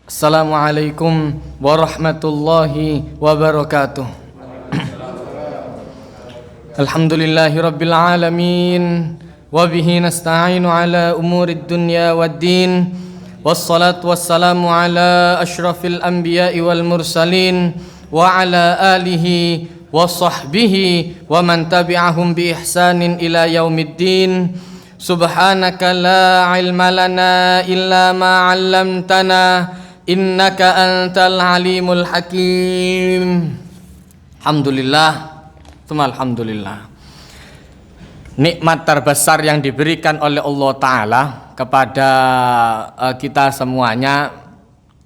Assalamualaikum warahmatullahi wabarakatuh. Alhamdulillahi rabbil alamin, wabihi nasta'inu ala umurid dunya waddin, wassalatu wassalamu ala ashrafil anbiya'i wal mursalin, wa ala alihi wa sahbihi wa man tabi'ahum bi ihsanin ila yaumiddin. Subhanaka la ilma lana illa ma 'allamtana innaka antal alimul hakim. Alhamdulillah, alhamdulillah. Nikmat terbesar yang diberikan oleh Allah Ta'ala kepada kita semuanya,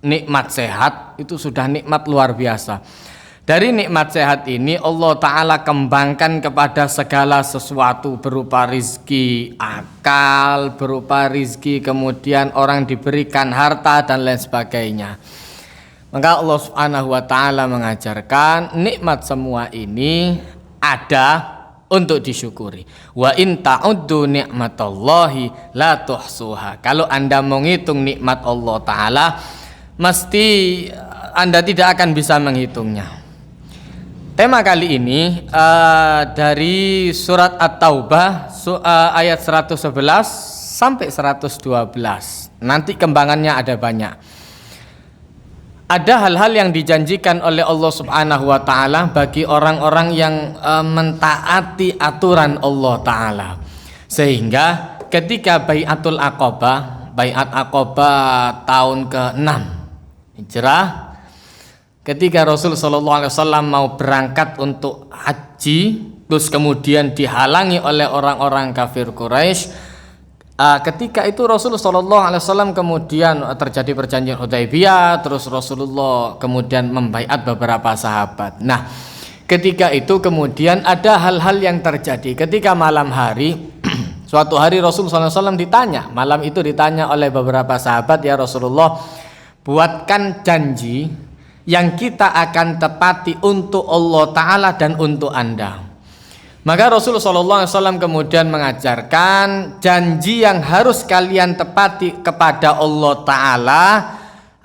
nikmat sehat, itu sudah nikmat luar biasa. Dari nikmat sehat ini Allah Ta'ala kembangkan kepada segala sesuatu, berupa rizki akal, berupa rizki kemudian orang diberikan harta dan lain sebagainya. Maka Allah Subhanahu wa Ta'ala mengajarkan nikmat semua ini ada untuk disyukuri. Wa in ta'uddu ni'matallahi la tuhsuha. Kalau Anda menghitung nikmat Allah Ta'ala, mesti Anda tidak akan bisa menghitungnya. Tema kali ini dari surat At-Taubah ayat 111 sampai 112. Nanti kembangannya ada banyak. Ada hal-hal yang dijanjikan oleh Allah Subhanahu wa Ta'ala bagi orang-orang yang mentaati aturan Allah Ta'ala. Sehingga ketika Bai'atul Aqabah, Bai'at Aqabah tahun ke-6 Hijrah, ketika Rasul SAW mau berangkat untuk haji, terus kemudian dihalangi oleh orang-orang kafir Quraisy. Ketika itu Rasulullah SAW kemudian terjadi perjanjian Hudaybiyah, terus Rasulullah kemudian membaiat beberapa sahabat. Nah, ketika itu kemudian ada hal-hal yang terjadi. Ketika malam hari, suatu hari Rasulullah SAW ditanya, malam itu ditanya oleh beberapa sahabat, ya Rasulullah, buatkan janji yang kita akan tepati untuk Allah Ta'ala dan untuk Anda. Maka Rasulullah SAW kemudian mengajarkan janji yang harus kalian tepati kepada Allah Ta'ala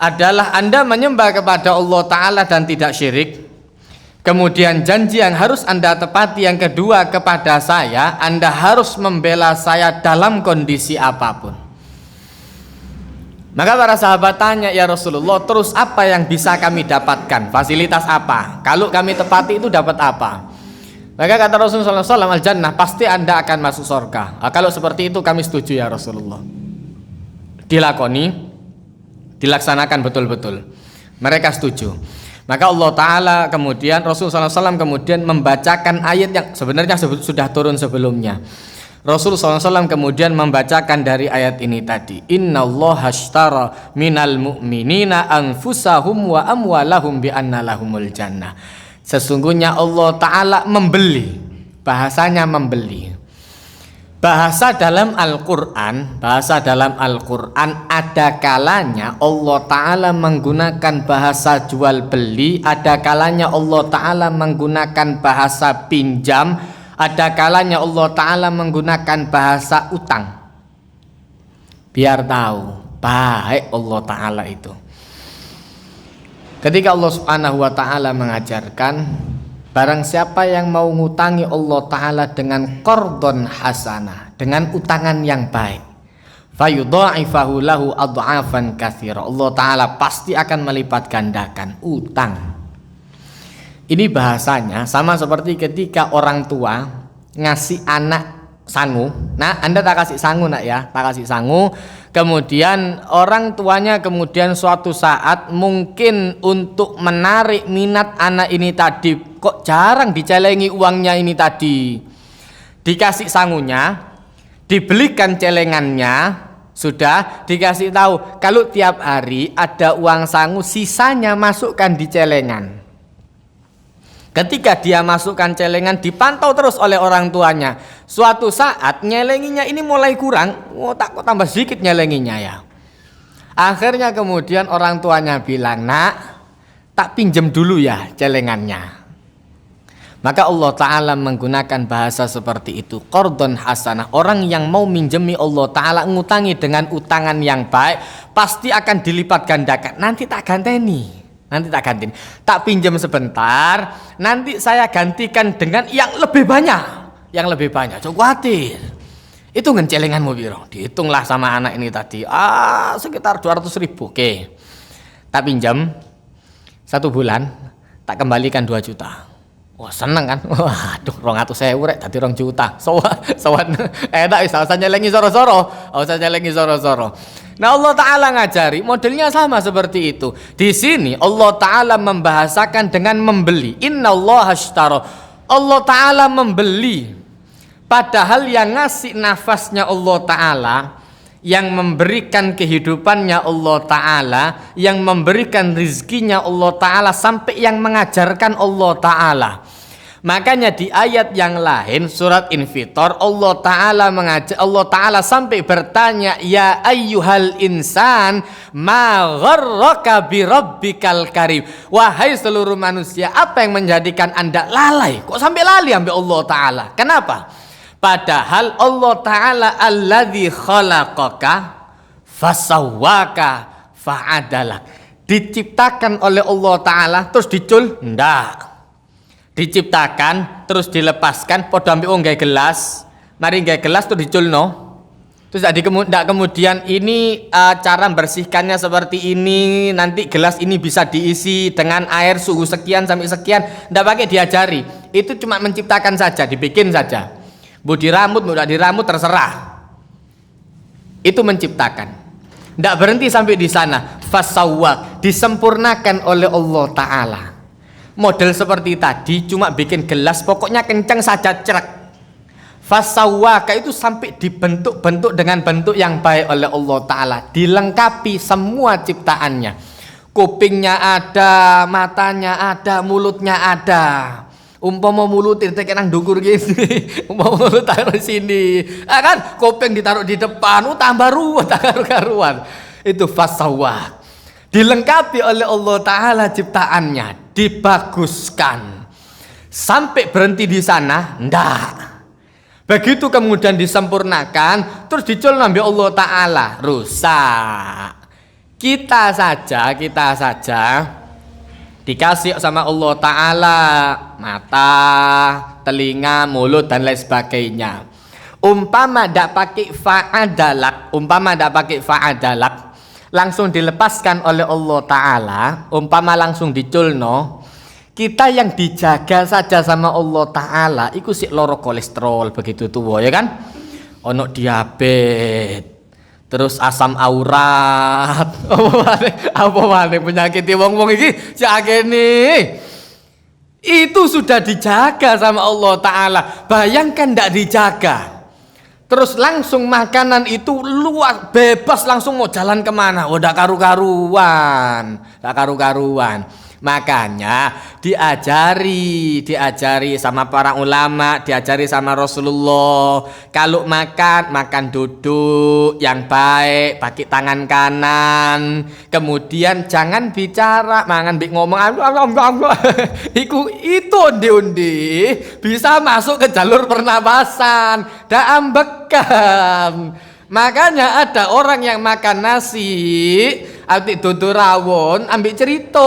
adalah Anda menyembah kepada Allah Ta'ala dan tidak syirik. Kemudian janji yang harus Anda tepati yang kedua kepada saya, Anda harus membela saya dalam kondisi apapun. Maka para sahabat tanya, ya Rasulullah, terus apa yang bisa kami dapatkan? Fasilitas apa? Kalau kami tepati itu dapat apa? Maka kata Rasulullah SAW, al-jannah, pasti Anda akan masuk surga. Kalau seperti itu kami setuju ya Rasulullah. Dilakoni, dilaksanakan betul-betul. Mereka setuju. Maka Allah Ta'ala kemudian, Rasulullah SAW kemudian membacakan ayat yang sebenarnya sudah turun sebelumnya. Rasulullah SAW kemudian membacakan dari ayat ini tadi, Innallaha ashtara minal mu'minina anfusahum wa amwalahum bi anna lahumul jannah. Sesungguhnya Allah Ta'ala membeli, bahasanya membeli. Bahasa dalam Al-Quran ada kalanya Allah Ta'ala menggunakan bahasa jual beli, ada kalanya Allah Ta'ala menggunakan bahasa pinjam, ada kalanya Allah Ta'ala menggunakan bahasa utang. Biar tahu baik Allah Ta'ala itu. Ketika Allah Subhanahu wa Ta'ala mengajarkan, barang siapa yang mau ngutangi Allah Ta'ala dengan qardon hasanah, dengan utangan yang baik, fayudha'ifahu lahu adha'afan katsira, Allah Ta'ala pasti akan melipat gandakan utang. Ini bahasanya sama seperti ketika orang tua ngasih anak sangu. Nah, Anda tak kasih sangu nak ya, tak kasih sangu. Kemudian orang tuanya kemudian suatu saat mungkin untuk menarik minat anak ini tadi, kok jarang dicelengi uangnya ini tadi. Dikasih sangunya, dibelikan celengannya, sudah dikasih tahu kalau tiap hari ada uang sangu, sisanya masukkan di celengan. Ketika dia masukkan celengan, dipantau terus oleh orang tuanya. Suatu saat nyelenginya ini mulai kurang, kok tambah sedikit nyelenginya ya. Akhirnya kemudian orang tuanya bilang, nak, tak pinjem dulu ya celengannya. Maka Allah Ta'ala menggunakan bahasa seperti itu, qardon hasanah. Orang yang mau minjemi Allah Ta'ala, ngutangi dengan utangan yang baik, pasti akan dilipat gandakan. Nanti tak ganteni, tak pinjam sebentar, nanti saya gantikan dengan yang lebih banyak. Jangan khawatir. Itu ngecelenganmu biro. Dihitunglah sama anak ini tadi, sekitar 200.000. Oke, tak pinjam 1 bulan, tak kembalikan 2 juta. Wah, seneng kan? Waduh, 200.000 rek dadi 2 juta. Sowan. Enak wis usah nyelengi soro-soro. Nah, Allah Ta'ala ngajari modelnya sama seperti itu. Di sini Allah Ta'ala membahasakan dengan membeli. Innallaha ashtara. Allah Ta'ala membeli. Padahal yang ngasih nafasnya Allah Ta'ala, yang memberikan kehidupannya Allah Ta'ala, yang memberikan rizkinya Allah Ta'ala, sampai yang mengajarkan Allah Ta'ala. Makanya di ayat yang lain surat Infitor, Allah Ta'ala sampai bertanya, ya ayyuhal insan ma gharraka bi rabbikal karim. Wahai seluruh manusia, apa yang menjadikan Anda lalai? Kok sampai lali ambil Allah Ta'ala? Kenapa? Padahal Allah Ta'ala alladzi khalaqaka fasawwaka fa'adalak. Diciptakan oleh Allah Ta'ala terus dicul? Ndak. Diciptakan terus dilepaskan, podo ambil nggae gelas, mari nggae gelas tuh diculno. Terus ndak kemudian ini cara bersihkannya seperti ini, nanti gelas ini bisa diisi dengan air suhu sekian sampai sekian, ndak pakai diajari. Itu cuma menciptakan saja, dibikin saja. Mau dirambut, mau tidak dirambut terserah. Itu menciptakan. Tidak berhenti sampai di sana. Fasawwak, disempurnakan oleh Allah Ta'ala. Model seperti tadi cuma bikin gelas, pokoknya kencang saja cerak. Fasawwaka itu sampai dibentuk-bentuk dengan bentuk yang baik oleh Allah Ta'ala. Dilengkapi semua ciptaannya. Kupingnya ada, matanya ada, mulutnya ada. Umpama mulut ditekan nang ndukur gini, umpama mulut taruh di sini, kan kuping ditaruh di depan, tambah ruwet karuan. Itu fasawwak. Dilengkapi oleh Allah Ta'ala ciptaannya, dibaguskan. Sampai berhenti di sana? Ndak. Begitu kemudian disempurnakan, terus dicul nabi Allah Ta'ala, rusak. Kita saja dikasih sama Allah Ta'ala mata, telinga, mulut dan lain sebagainya. Umpama ndak pakai fa'adalak, langsung dilepaskan oleh Allah Ta'ala, umpama langsung diculno, kita yang dijaga saja sama Allah Ta'ala iku sik loro kolesterol begitu tuwa, ya kan? Ono diabetes, terus asam aurat, apa maneh penyakit wong-wong iki sakene. Itu sudah dijaga sama Allah Ta'ala. Bayangkan ndak dijaga, terus langsung makanan itu luas, bebas, langsung mau jalan kemana, udah karu-karuan. Makanya diajari sama para ulama, diajari sama Rasulullah. Kalau makan duduk yang baik, pakai tangan kanan. Kemudian jangan bicara, mangan ngomong itu undi bisa masuk ke jalur pernapasan, dak ambekan. Makanya ada orang yang makan nasi, abdi dudu rawon, ambil cerita.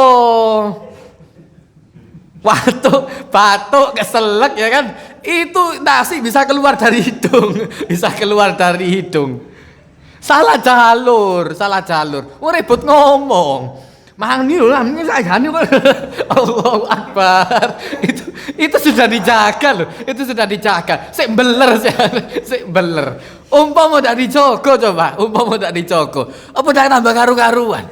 Batuk, keselak, ya kan? Itu nasi bisa keluar dari hidung. Salah jalur. Ribut ngomong. Mangi lho, sagane kok. Allahu Akbar. Itu sudah dijaga loh. Sik beler. Umpama ndak dijogo coba. Apa ndak tambah karu-karuan.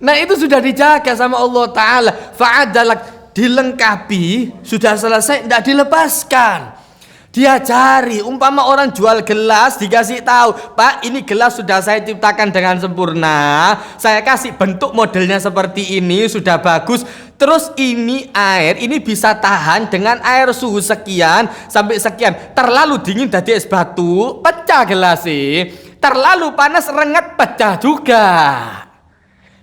Nah, itu sudah dijaga sama Allah Ta'ala. Fa'adalak, dilengkapi, sudah selesai, ndak dilepaskan. Diajari, umpama orang jual gelas, dikasih tahu, Pak, ini gelas sudah saya ciptakan dengan sempurna, saya kasih bentuk modelnya seperti ini, sudah bagus. Terus ini air, ini bisa tahan dengan air suhu sekian sampai sekian. Terlalu dingin jadi es batu, pecah gelasnya. Terlalu panas rengat, pecah juga.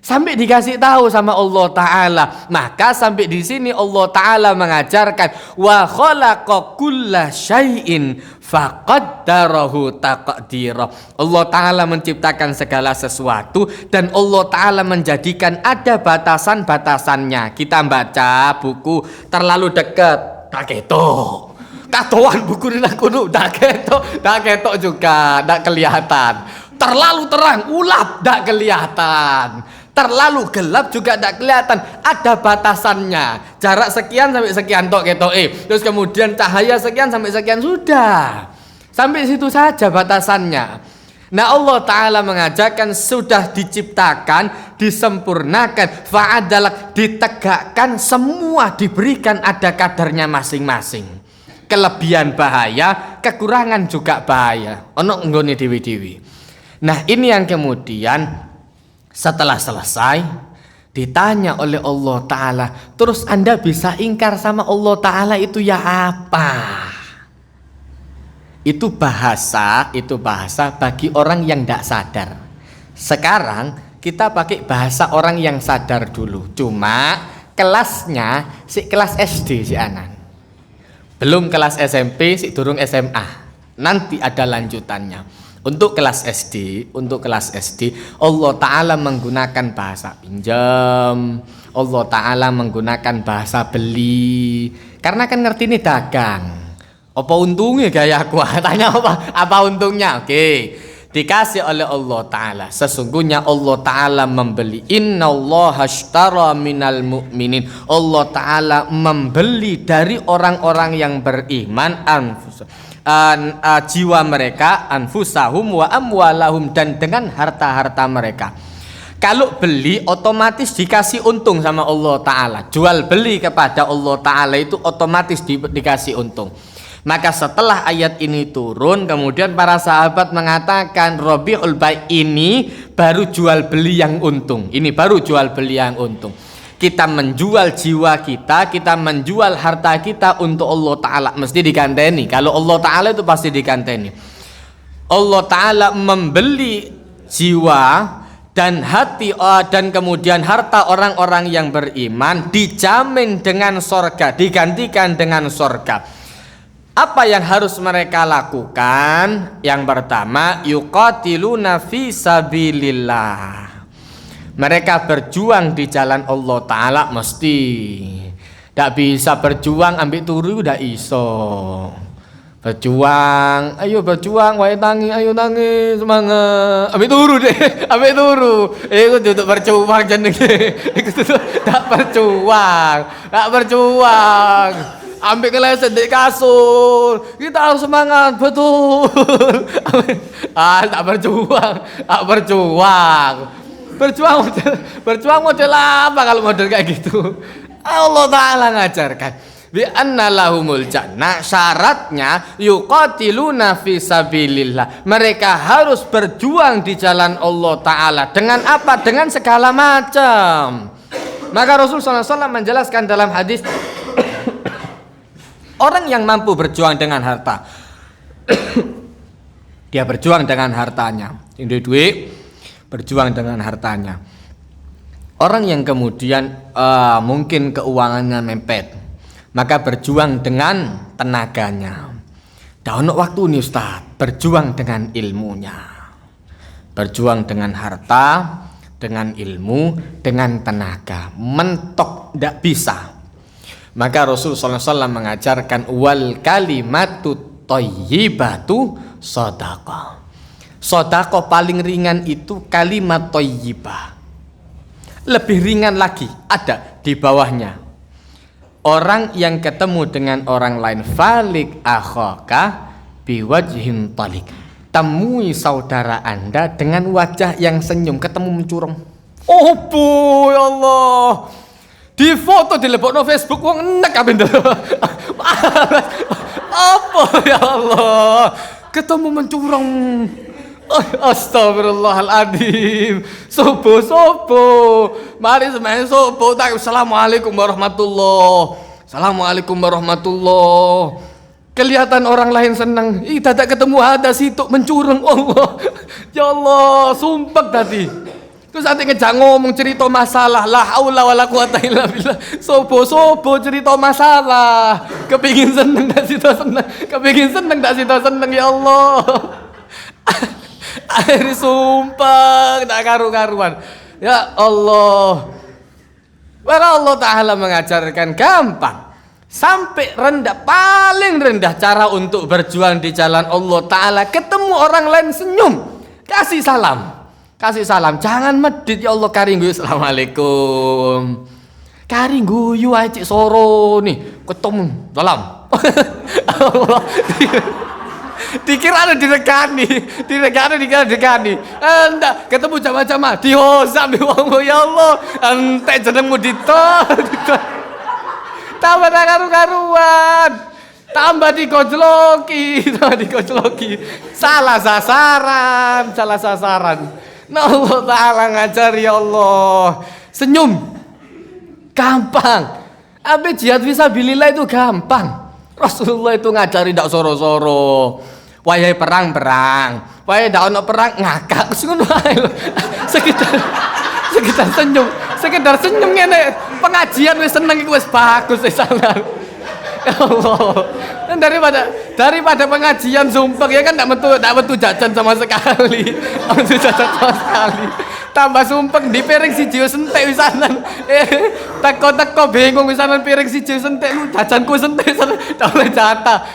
Sampai dikasih tahu sama Allah Ta'ala. Maka sampai di sini Allah Ta'ala mengajarkan wa khalaqa kulla syai'in faqaddarahu taqdira. Allah Ta'ala menciptakan segala sesuatu dan Allah Ta'ala menjadikan ada batasan-batasannya. Kita baca buku terlalu dekat, tak ketok. Katoan buku ini kudu tak ketok juga, tak kelihatan. Terlalu terang, ulap, tak kelihatan. Terlalu gelap juga tidak kelihatan, ada batasannya. Jarak sekian sampai sekian tok ketok. Terus kemudian cahaya sekian sampai sekian, sudah. Sampai situ saja batasannya. Nah, Allah Ta'ala mengajarkan sudah diciptakan, disempurnakan, fa'adalak, ditegakkan, semua diberikan ada kadarnya masing-masing. Kelebihan bahaya, kekurangan juga bahaya. Ono nggone dewi-dewi. Nah, ini yang kemudian setelah selesai ditanya oleh Allah Ta'ala, terus Anda bisa ingkar sama Allah Ta'ala itu ya apa? Itu bahasa bagi orang yang tidak sadar. Sekarang kita pakai bahasa orang yang sadar dulu. Cuma kelasnya si kelas SD si Anan, belum kelas SMP, si durung SMA. Nanti ada lanjutannya. Untuk kelas SD, Allah Ta'ala menggunakan bahasa pinjam, Allah Ta'ala menggunakan bahasa beli. Karena kan ngerti ini dagang. Apa untungnya gaya aku? Tanya apa untungnya? Oke. Dikasih oleh Allah Ta'ala. Sesungguhnya Allah Ta'ala membeli. Innallaha ashtara minal mu'minin. Allah Ta'ala membeli dari orang-orang yang beriman jiwa mereka, anfusahum wa amwalahum, dan dengan harta-harta mereka. Kalau beli otomatis dikasih untung sama Allah Ta'ala. Jual beli kepada Allah Ta'ala itu otomatis dikasih untung. Maka setelah ayat ini turun, kemudian para sahabat mengatakan Rabiul Bai ini baru jual beli yang untung. Ini baru jual beli yang untung. Kita menjual jiwa kita menjual harta kita untuk Allah Ta'ala, mesti diganteni. Kalau Allah Ta'ala itu pasti diganteni. Allah Ta'ala membeli jiwa dan hati dan kemudian harta orang-orang yang beriman, dijamin dengan sorga, digantikan dengan sorga. Apa yang harus mereka lakukan? Yang pertama, yuqatiluna fi sabilillah. Mereka berjuang di jalan Allah Ta'ala mesti. Tidak bisa berjuang ambil turu, tidak iso. Berjuang, ayo berjuang, wae tangi, ayo tangi, semangat. Ambil turu deh, ambil turu. Itu duduk berjuang jenenge. Itu tak berjuang, tak berjuang. Ambil keleset di kasur. Kita harus semangat, betul. Tak berjuang, tak berjuang. Berjuang model apa kalau model kayak gitu? Allah Ta'ala ngajarkan bi anna lahumul jannah, syaratnya yuqatiluna fi sabilillah. Mereka harus berjuang di jalan Allah Ta'ala. Dengan apa? Dengan segala macam. Maka Rasulullah SAW menjelaskan dalam hadis orang yang mampu berjuang dengan harta dia berjuang dengan hartanya. Ini duit berjuang dengan hartanya. Orang yang kemudian mungkin keuangannya mepet, maka berjuang dengan tenaganya. Daun waktu nih Ustaz, berjuang dengan ilmunya. Berjuang dengan harta, dengan ilmu, dengan tenaga. Mentok tidak bisa. Maka Rasulullah SAW mengajarkan wal kalimatu thayyibatu shadaqah. Sedekah paling ringan itu kalimat thayyibah. Lebih ringan lagi ada di bawahnya. Orang yang ketemu dengan orang lain, falik akhaka biwajhin talik. Temui saudara Anda dengan wajah yang senyum, ketemu mencurong. Oh boy Allah. Di foto dilebokno Facebook wong enek kabeh. Apa ya Allah? Ketemu mencurong. Astagfirullahaladzim. Sopo mari semuanya sopo. Assalamualaikum warahmatullah. Assalamualaikum warahmatullah. Kelihatan orang lain senang, tidak ketemu ada situ mencurang Allah. Ya Allah, sumpah tadi. Terus nanti ngejak ngomong cerita masalah, la haula wala quwata illa billah. Sobo cerita masalah. Kepingin seneng ndak sida seneng. Kepingin seneng ndak sida seneng ya Allah. Akhirnya sumpah tak karu-karuan. Ya Allah. Para Allah Ta'ala mengajarkan gampang. Sampai rendah, paling rendah cara untuk berjuang di jalan Allah Ta'ala. Ketemu orang lain senyum, kasih salam. Kasih salam, jangan medit ya Allah karing guyu assalamualaikum. Karing guyu ae cik soro nih, ketemu salam. Allah. Dikira ada direkani. Enggak, ketemu jamaah-jamaah dihozam ya Allah. Entek jenengmu tambah karu-karuan. Tambah digojloki. Salah sasaran. Nah Allah Ta'ala ngajar ya Allah. Senyum gampang. Abe jihad fisabilillah itu gampang. Rasulullah itu ngajari ndak soro-soro. Wayahe perang. Wayahe ndak ono perang ngakak ngono ae lho. Sekedar senyum ngene. Pengajian wis seneng iku wis bagus wis salah. Ya Allah. Dan daripada pengajian sumpah ya kan enggak metu jajan sama sekali. Tambah sumpah di piring siji wis entek wisanan. Teko bingung wisanan piring siji wis entek lu jajanku entek tak oleh jatah.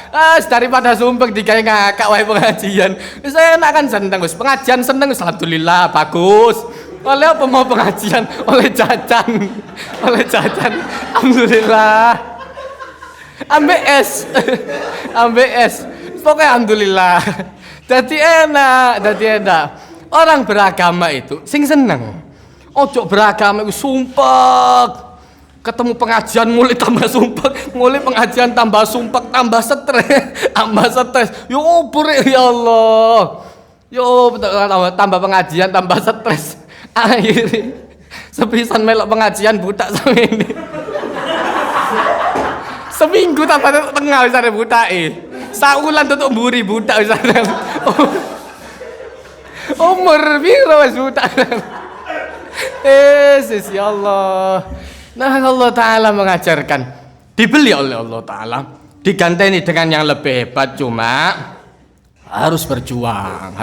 Daripada sumpah digawe ngakak wae pengajian. Wis enak kan seneng wis pengajian seneng wis alhamdulillah bagus. Oleh apa mau pengajian? Oleh jajan. Alhamdulillah. Ambek es. Pokoknya alhamdulillah. Jadi enak. Orang beragama itu sing seneng. Ojo beragama itu sumpah. Ketemu pengajian mulai tambah sumpah, mulai pengajian tambah sumpah, tambah stres. Yo obor ya Allah. Yo tambah pengajian tambah stres. Akhirnya sepisan melok pengajian budak sama ini. Seminggu tambah tengah wis arep butake. Saulan tutuk mburi budak wis arep. Umur piro wis budak. Ya Allah. Nah Allah Ta'ala mengajarkan dibeli oleh Allah Ta'ala, diganteni dengan yang lebih hebat, cuma harus berjuang.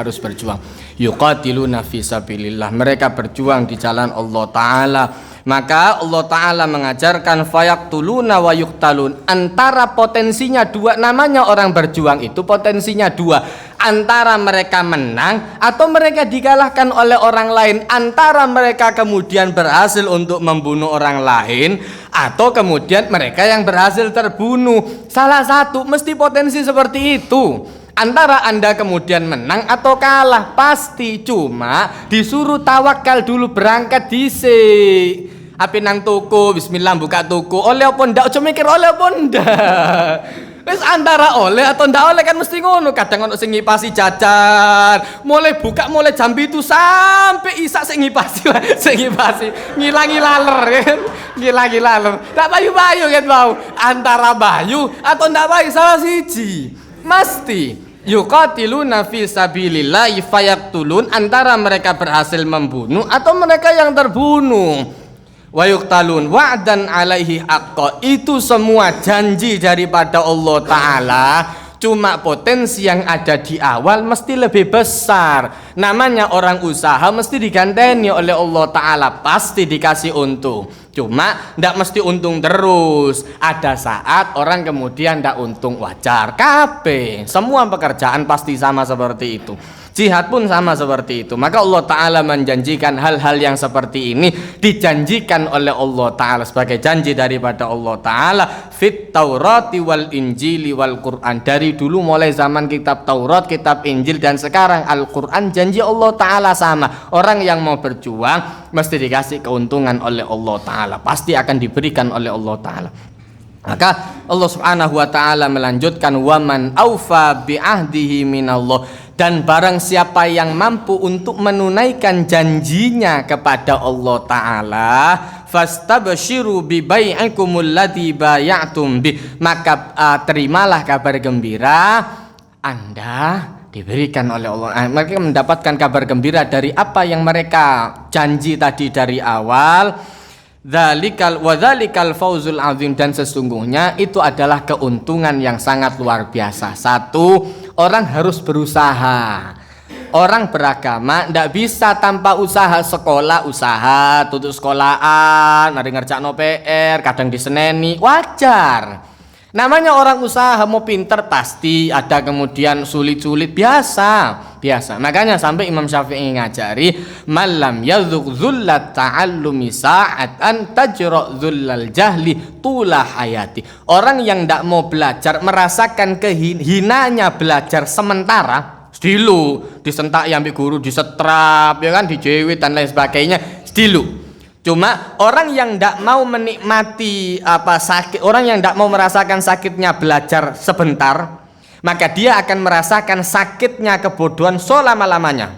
Yuqatiluna fi sabilillah, mereka berjuang di jalan Allah Ta'ala. Maka Allah Ta'ala mengajarkan fayaktuluna wa yuktalun. Antara potensinya dua, namanya orang berjuang itu potensinya dua. Antara mereka menang atau mereka dikalahkan oleh orang lain. Antara mereka kemudian berhasil untuk membunuh orang lain, atau kemudian mereka yang berhasil terbunuh. Salah satu mesti potensi seperti itu. Antara Anda kemudian menang atau kalah, pasti. Cuma disuruh tawakal dulu, berangkat dhisik. Api nang toko, bismillah buka toko. Oleh apa ndak? Aja mikir oleh apa ndak. Wis antara oleh atau ndak oleh kan mesti ngono. Kadang ono sing ngipasi jajan. Mulai buka mulai jam 7 sampai isak sing ngipasi. Ngilangi laler kan. Ngilangi laler. Tak bayu-bayu kan mau. Antara bayu atau ndak bayu salah siji. Mesti yuqatiluna fi sabilillah fayaktulun, antara mereka berhasil membunuh atau mereka yang terbunuh. Wa yuqtalun wa'dan alaihi haqqa, itu semua janji daripada Allah Ta'ala. Cuma potensi yang ada di awal mesti lebih besar. Namanya orang usaha mesti diganteni oleh Allah Ta'ala, pasti dikasih untung. Cuma ndak mesti untung terus. Ada saat orang kemudian ndak untung, wajar. Kabeh semua pekerjaan pasti sama seperti itu. Jihad pun sama seperti itu. Maka Allah Ta'ala menjanjikan hal-hal yang seperti ini, dijanjikan oleh Allah Ta'ala sebagai janji daripada Allah Ta'ala fit Taurati wal Injili wal Quran. Dari dulu mulai zaman kitab Taurat, kitab Injil, dan sekarang Al-Quran, janji Allah Ta'ala sama. Orang yang mau berjuang mesti dikasih keuntungan oleh Allah Ta'ala, pasti akan diberikan oleh Allah Ta'ala. Maka Allah Subhanahu wa Ta'ala melanjutkan, waman aufa bi'ahdihi minallah, dan barang siapa yang mampu untuk menunaikan janjinya kepada Allah Ta'ala, fastabshiru bi bai'ikumul ladzi bay'atum bi, maka terimalah kabar gembira, Anda diberikan oleh Allah. Mereka mendapatkan kabar gembira dari apa yang mereka janji tadi dari awal. Dzalikal fauzul azim, dan sesungguhnya itu adalah keuntungan yang sangat luar biasa. Satu, orang harus berusaha. Orang beragama ndak bisa tanpa usaha. Sekolah usaha, tutup sekolahan, mari ngerjakno PR, kadang diseneni, wajar. Namanya orang usaha, mau pinter pasti ada kemudian sulit-sulit, biasa. Makanya sampai Imam Syafi'i ngajari, malam yadzuq dzullat ta'allumi sa'atan tajra dzullal jahli tula hayati. Orang yang ndak mau belajar, merasakan kehinanya belajar sementara, stilu disentak ambek guru, disetrap ya kan, dijewit dan lain sebagainya, stilu. Cuma orang yang tidak mau menikmati sakit, orang yang tidak mau merasakan sakitnya belajar sebentar, maka dia akan merasakan sakitnya kebodohan selama-lamanya.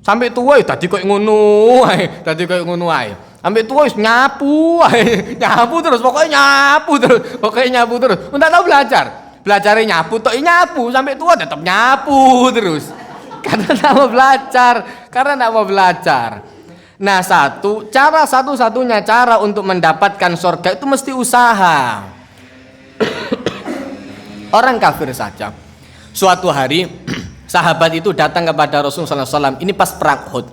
Sampai tua tadi kok ngono ae, Sampai tua nyapu terus, pokoknya nyapu terus. Enggak tahu belajar. Belajarnya nyapu tok nyapu, sampai tua tetap nyapu terus. Karena tidak mau belajar. Nah, satu-satunya cara untuk mendapatkan surga itu mesti usaha. Orang kafir saja. Suatu hari sahabat itu datang kepada Rasulullah SAW. Ini pas perang Uhud.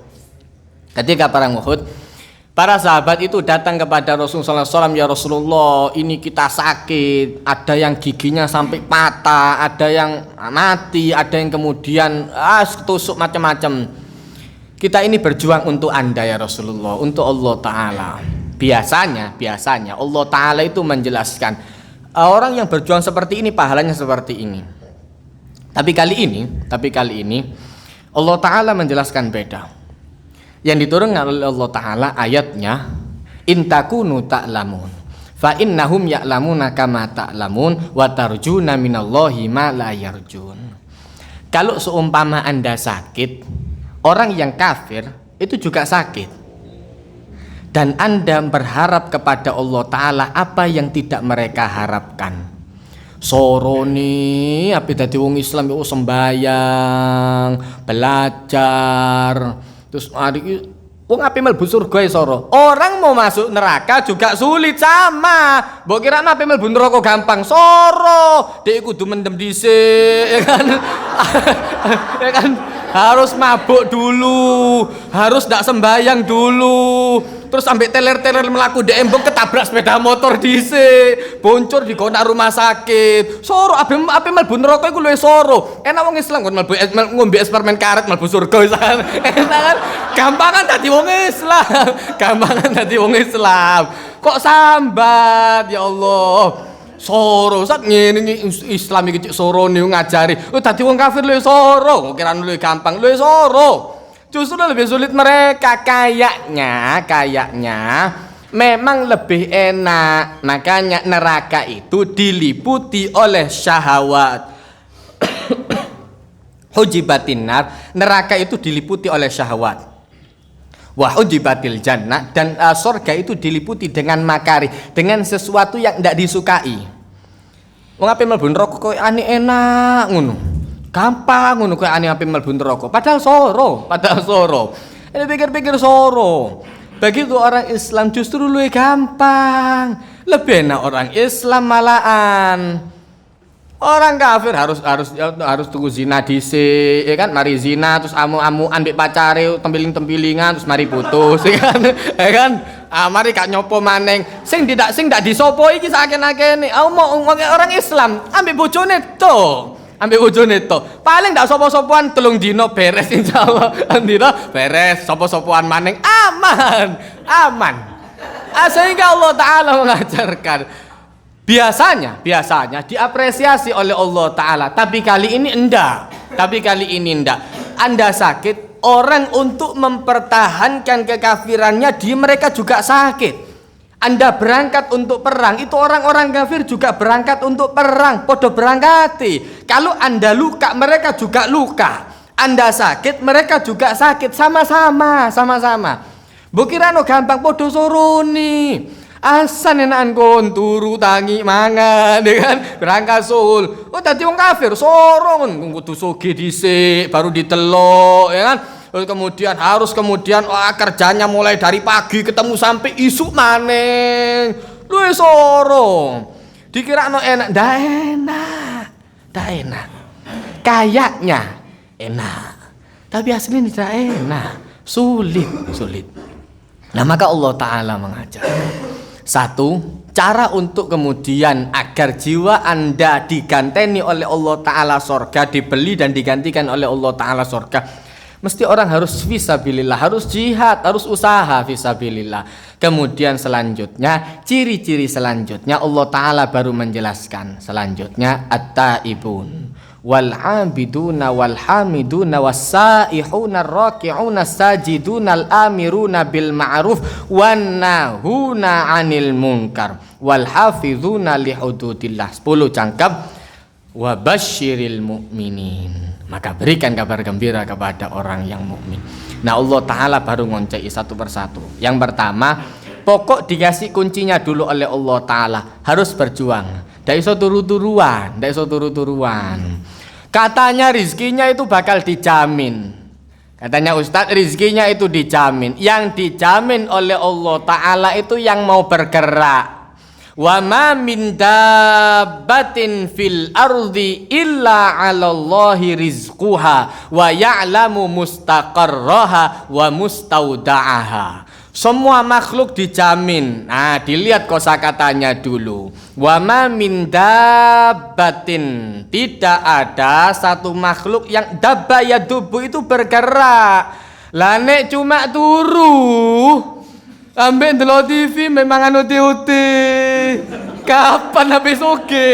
Ketika perang Uhud, para sahabat itu datang kepada Rasulullah SAW. Ya Rasulullah, ini kita sakit. Ada yang giginya sampai patah, ada yang mati, ada yang kemudian tusuk macam-macam. Kita ini berjuang untuk Anda ya Rasulullah, untuk Allah Ta'ala. Biasanya Allah Ta'ala itu menjelaskan, orang yang berjuang seperti ini pahalanya seperti ini. Tapi kali ini Allah Ta'ala menjelaskan beda. Yang diturunkan oleh Allah Ta'ala ayatnya, in takunu ta'lamun fa innahum ya'lamuna kama ta'lamun wa tarjuna minallahi ma la yarjun. Kalau seumpama Anda sakit, orang yang kafir itu juga sakit, dan Anda berharap kepada Allah Ta'ala apa yang tidak mereka harapkan. Soroni api dadi wong Islam itu sembayang, belajar, terus wong api mlebu surga soro. Orang mau masuk neraka juga sulit sama. Mbok kira api mlebu neraka gampang, soro. Dek kudu mendem dhisik, ya kan? Ya kan? Harus mabuk dulu, harus ndak sembayang dulu, terus sampai teler-teler melaku di embong, ketabrak sepeda motor dhisik, boncor di kona rumah sakit. Soro ape mlebu neraka iku luwih soro. Enak wong Islam kon mlebu ngombe es permen karet mlebu surga wisan. Enak kan? Gampangan dadi wong Islam. Kok sambat ya Allah. Soro sak ngene Islam iki cek soro niku ngajari. Dadi wong kafir luwih soro, kok kirane luwih gampang, luwih soro. Justru lebih sulit mereka kayaknya memang lebih enak. Makanya neraka itu diliputi oleh syahwat. Hujibatin nar, neraka itu diliputi oleh syahwat. Wa hujibatil jannah, dan surga itu diliputi dengan makari, dengan sesuatu yang tidak disukai. Wong ape mlebu neraka koyo ane enak ngono. Gampang ngono koyo ane ape mlebu neraka. Padahal soro. Ini pikir-pikir soro. Begitu orang Islam justru lebih gampang. Lebih enak orang Islam malahan. Orang kafir harus tunggu zina dhisik, ya kan? Mari zina terus amu-amuan mbek pacare, tempiling-tempilingan terus mari putus, ya kan? Ya kan? Mari kak nyopo maneng. Sing ndak disopo iki saken-akene. Mau orang Islam ambek bojone to. Paling ndak sopo-sopoan 3 dino beres insyaallah. Dino beres, sopo-sopoan maneng aman. Sehingga Allah Ta'ala mengajarkan biasanya diapresiasi oleh Allah Ta'ala, tapi kali ini enggak. Anda sakit, orang untuk mempertahankan kekafirannya mereka juga sakit. Anda berangkat untuk perang, itu orang-orang kafir juga berangkat untuk perang, podo berangkati. Kalau Anda luka, mereka juga luka. Anda sakit, mereka juga sakit, sama-sama. Bukirano gampang podo soroni. Asan enakan kon turu tangi mangan ya kan berangkat sul. Oh dadi wong kafir sorong kudu sugih dhisik baru ditelok ya kan. Terus kemudian kerjanya mulai dari pagi ketemu sampai isuk maneng. Lu sorong. Dikira enak, ndak enak. Kayaknya enak. Tapi aslinya tidak enak, sulit. Nah maka Allah Ta'ala mengajarkan satu, cara untuk kemudian agar jiwa Anda diganteni oleh Allah Ta'ala surga, dibeli dan digantikan oleh Allah Ta'ala surga, mesti orang harus fisabilillah, harus jihad, harus usaha fisabilillah. Kemudian selanjutnya, ciri-ciri selanjutnya Allah Ta'ala baru menjelaskan. Selanjutnya at-taibun wal-'abiduna wal-hamiduna was-saihuna ar-raki'una as-sajiduna al-amiruna bil ma'ruf wan-nahuna 'anil munkar wal-hafizuna li hududillah. 10 cangkap. Wa basyiril mu'minin, maka berikan kabar gembira kepada orang yang mukmin. Nah Allah Ta'ala baru ngoncei satu persatu. Yang pertama, pokok dikasih kuncinya dulu oleh Allah Ta'ala, harus berjuang. Ndak iso turu-turuan. Katanya rizkinya itu bakal dijamin. Katanya Ustadz rizkinya itu dijamin. Yang dijamin oleh Allah Ta'ala itu yang mau bergerak. Wa ma min dabbatin fil ardi illa 'alallahi rizquha wa ya'lamu mustaqarraha wa mustauda'aha. Semua makhluk dijamin. Nah, dilihat kosakatanya dulu. Wa ma min dabbatin, tidak ada satu makhluk yang dabba ya dubu itu bergerak. Lah nek cuma turu ambek ndelok TV memang anu TOT. Kapan habis oke?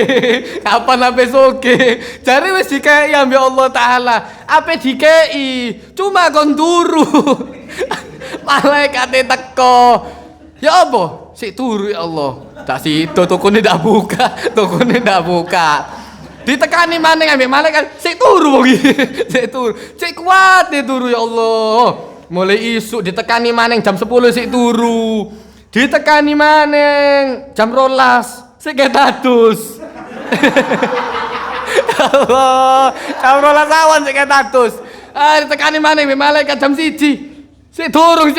Jare wis dikei ambek Allah Ta'ala. Ape dikei? Cuma kon turu. Malaikat teko. Ya apa? Sik turu ya Allah. Tak sido tokone ndak buka. Ditekani maning ambek malaikat, sik turu wong iki. Sik turu. Sik kuat turu ya Allah. Mulai isuk ditekani maning jam 10 sik turu. Ditekani maning jam 12 sik ketatus. Allah, jam 12 awan sik ketatus. Ditekani maning malaikat jam 1. Sik turu.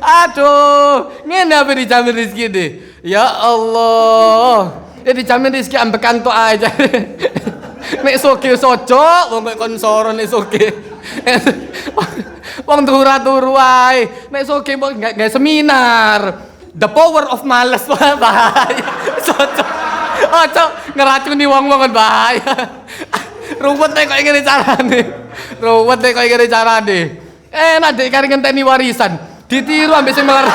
Aduh, ngene apa dijamin rezeki deh. Ya Allah. Dijamin rezeki ambekan tok aja. Nek soge sojok wong kok kon soro nek soge. Wong turu ae. Nek soge gak seminar. The power of males bahaya. Sojok. Ojo ngeracuni wong-wong kan bahaya. Ruwet nek kok ngene carane. Enak dek kari ngenteni warisan. Ditiru ambek sing melarat.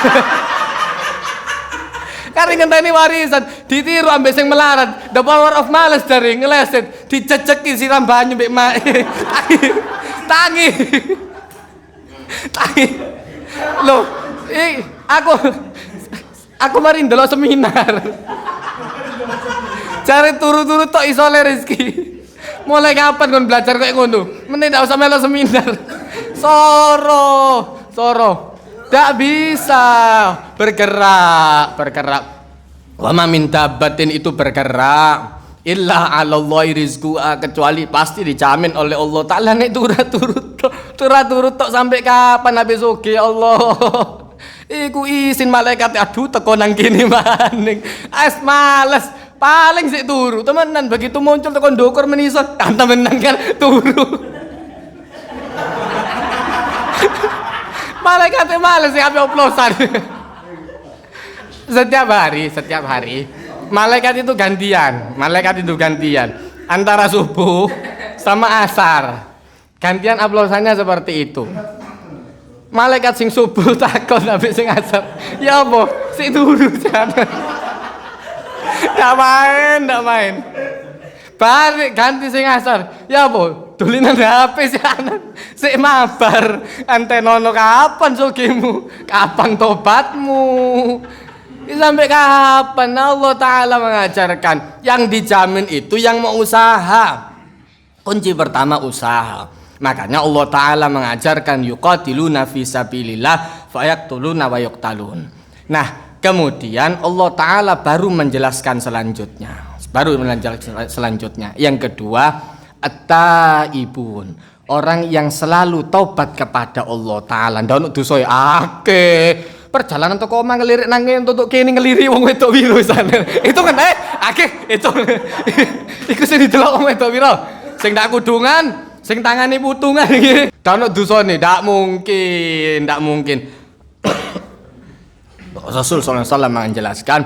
Kari ngenteni warisan, ditiru ambek sing melarat. The power of males dari ngeleset, diceceki siram banyu mbek mak. Tangi. Loh, aku mari ndelok seminar. Cari turu-turu tok iso le rezeki. Mulai kapan kon belajar kayak ngono? Mending ndak usah melu seminar. Soro. Ndak bisa bergerak. Wa ma min dabbatin itu bergerak illa 'alallahi rizquha, kecuali pasti dijamin oleh Allah Ta'ala. Nek turut tok sampai kapan habis oge Allah. Iku izin malaikat aduh teko nang kene maning. Males. Paling sik turu, temenan begitu muncul tekan ndukur menisot, kan temenan kan turu. Malaikatnya males sih apa oplosan. Setiap hari. Malaikat itu gantian. Antara subuh sama asar. Gantian oplosannya seperti itu. Malaikat sing subuh takon habis sing asar. Ya apa? Sik turu jangan. Ndak main. Balik ganti sing asar. Ya apa? Dolinan HP sih anak. Sik mabar. Antenono kapan sugihmu? Kapan tobatmu? Sampai kapan Allah Ta'ala mengajarkan? Yang dijamin itu yang mau usaha. Kunci pertama usaha. Makanya Allah Ta'ala mengajarkan yuqatiluna fi sabilillah fayaqtuluna wa yuqtalun. Nah, kemudian Allah Ta'ala baru menjelaskan selanjutnya. Yang kedua, at-taibun, orang yang selalu taubat kepada Allah Ta'ala. Ndak ono dosa akeh. Perjalanan toko omah ngelirik nangin untuk kene ngeliri wong wedok piro sana. Itu kan akeh itu. Iku sing didelok wong wedok piro? Sing tak kudungan, sing tangane putungan iki. Ndak ono dosane, ndak mungkin. Rasul sallallahu alaihi wasallam menjelaskan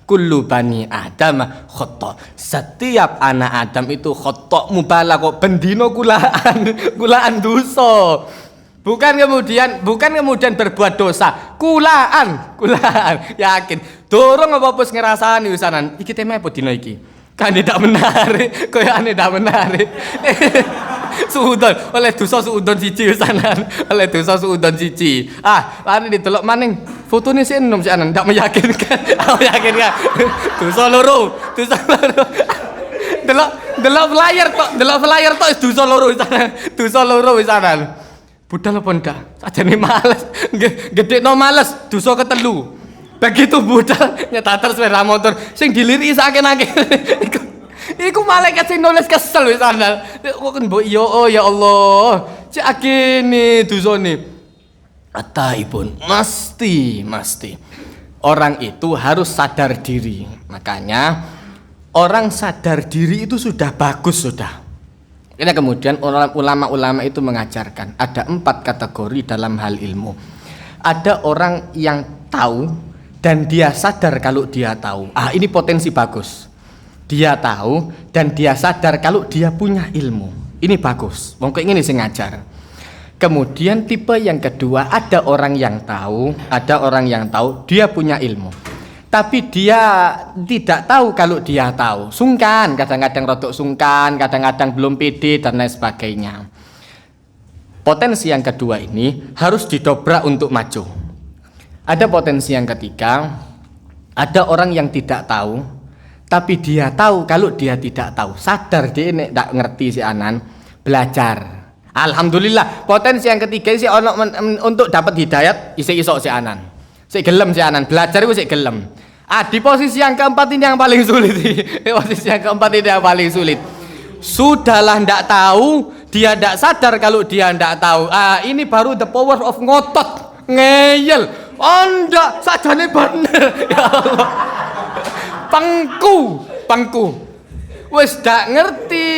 kullu bani Adam khata. Setiap anak Adam itu khata mubalagh, kok bendino kulaan dosa. Bukan kemudian berbuat dosa, kulaan, yakin. Dorong apa wis ngrasani wisanan. Iki teme apa dina iki? Kan tidak menarik, koyane ndak menarik. Suudon, oleh dosa suudon siji wisanan, oleh dosa suudon siji. Lari didelok maning fotone sik enom sik anan, ndak meyakinkan. Meyakinkan. Dosa loro. Delok flyer tok dosa loro wisanan. Budal apa ndak? Sajane males. Gedekno males, dosa ketelu. Begitu budal nyetater sepeda motor sing diliriki saken-aken. Iku malaikat sing nulis kesel wis ana. Kok mbok ya Allah. Cek akene dosane. Ataibun mesti. Orang itu harus sadar diri. Makanya orang sadar diri itu sudah bagus sudah. Ini kemudian ulama-ulama itu mengajarkan ada 4 kategori dalam hal ilmu. Ada orang yang tahu dan dia sadar kalau dia tahu. Ini potensi bagus. Dia tahu dan dia sadar kalau dia punya ilmu. Ini bagus. Wong kok ngene sing ngajar. Kemudian tipe yang kedua, ada orang yang tahu dia punya ilmu. Tapi dia tidak tahu kalau dia tahu. Sungkan, kadang-kadang rodok sungkan, kadang-kadang belum pede dan lain sebagainya. Potensi yang kedua ini harus didobrak untuk maju. Ada potensi yang ketiga, ada orang yang tidak tahu, tapi dia tahu kalau dia tidak tahu. Sadar dia ini tidak ngerti si anan, belajar. Alhamdulillah, potensi yang ketiga sih untuk dapat hidayat iso si anan. Si gelem si anan, belajar itu si gelem. Di posisi yang keempat ini yang paling sulit. Sudahlah ndak tahu, dia ndak sadar kalau dia ndak tahu. Ini baru the power of ngotot, ngeyel. Ndak, sajane bener. Ya Allah. Pangku. Wis ndak ngerti,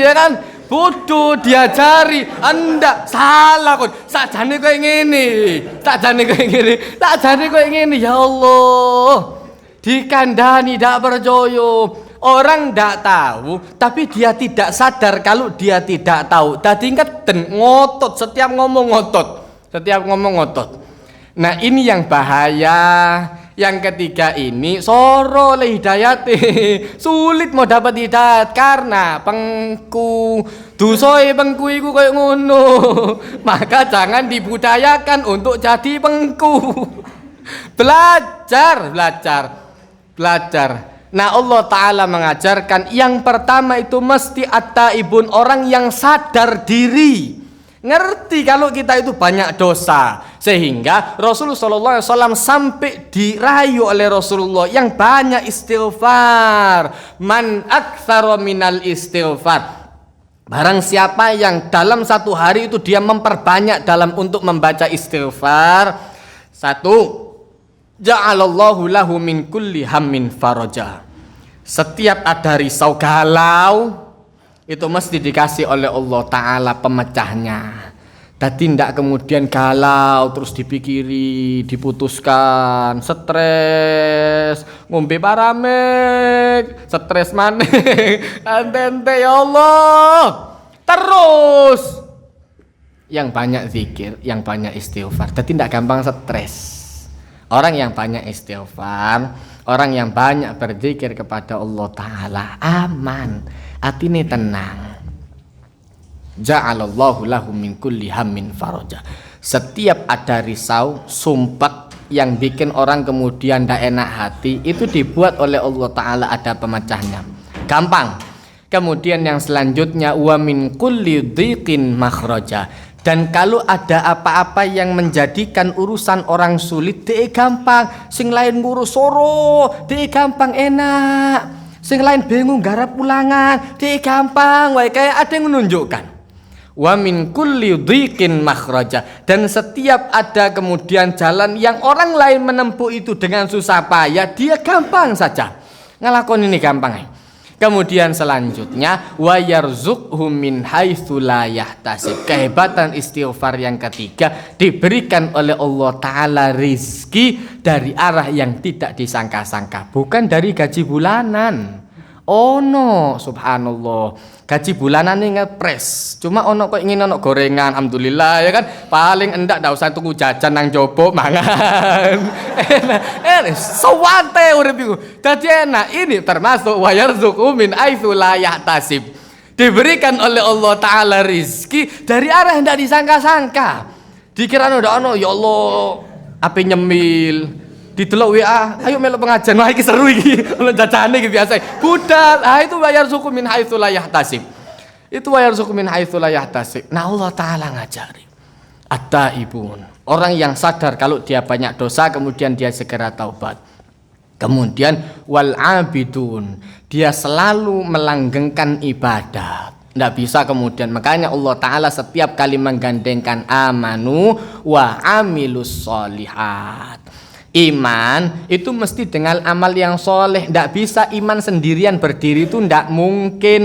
ya kan? Bodoh diajari, Anda salah kon. Sajane koyo ngene. Ya Allah. Dikandani tidak percaya. Orang tidak tahu tapi dia tidak sadar kalau dia tidak tahu. Dadi ngeden ngotot, setiap ngomong ngotot. Nah, ini yang bahaya. Yang ketiga ini soro le hidayat. Sulit mau dapat hidayat karena pengku. Dosoe pengku iku koyo ngono. Maka jangan dibudayakan untuk jadi pengku. Belajar. Nah, Allah Ta'ala mengajarkan yang pertama itu mesti at-taibun, orang yang sadar diri. Ngerti kalau kita itu banyak dosa. Sehingga Rasulullah SAW sampai dirayu oleh Rasulullah yang banyak istighfar. Man aktsara minal istighfar. Barang siapa yang dalam satu hari itu dia memperbanyak dalam untuk membaca istighfar. 1. Ja'alallahu lahu min kulli hammin faraja. Setiap ada risau galau itu mesti dikasih oleh Allah Ta'ala pemecahnya. Tadi tidak kemudian galau terus dipikiri, diputuskan, stres, ngombe paramek, stres maneh, ente ya Allah. Terus yang banyak zikir, yang banyak istighfar. Tadi tidak gampang stres. Orang yang banyak istighfar, orang yang banyak berzikir kepada Allah Ta'ala, aman, atine tenang. Ja'alallahu lahu min kulli hammin faraja. Setiap ada risau, sumpek yang bikin orang kemudian tidak enak hati, itu dibuat oleh Allah Ta'ala ada pemecahnya. Gampang. Kemudian yang selanjutnya wa min kulli dhiqin makhraja. Dan kalau ada apa-apa yang menjadikan urusan orang sulit, dia gampang. Sing lain ngurus soro, dia gampang enak. Sing lain bingung garap ulangan, dia gampang. Wae kayak ada yang menunjukkan. Wa min kulli dhiqin makhraja. Dan setiap ada kemudian jalan yang orang lain menempuh itu dengan susah payah, dia gampang saja. Ngelakon ini gampang. Kemudian selanjutnya wa yarzuqhum min haitsu la yahtasib. Kehebatan istighfar yang ketiga, diberikan oleh Allah taala rizki dari arah yang tidak disangka-sangka, bukan dari gaji bulanan. Oh no, subhanallah. Gaji bulanan ini ngepres. Cuma ono kok ingin ono gorengan, alhamdulillah ya kan. Paling endak ndak usah tuku jajan nang jopo mangan. Enak. Sewante urip iku. Dadi enak. Ini termasuk wa yarzuqu min aitsu la yahtasib. Diberikan oleh Allah taala rizki dari arah yang tidak disangka-sangka. Dikira ndak ono, ya Allah, ape nyemil. Didelok WA, ayo melok pengajian, wah iki seru iki. Ono jajane iki biasa. Budal, itu bayar suku min haitsu la yahtasib. Itu bayar suku min haitsu la yahtasib. Nah, Allah taala ngajari. At-taibun, orang yang sadar kalau dia banyak dosa kemudian dia segera taubat. Kemudian wal abidun, dia selalu melanggengkan ibadat. Tidak bisa kemudian, makanya Allah taala setiap kali menggandengkan amanu wa amilus solihat. Iman itu mesti dengan amal yang soleh. Tidak bisa iman sendirian berdiri, itu tidak mungkin.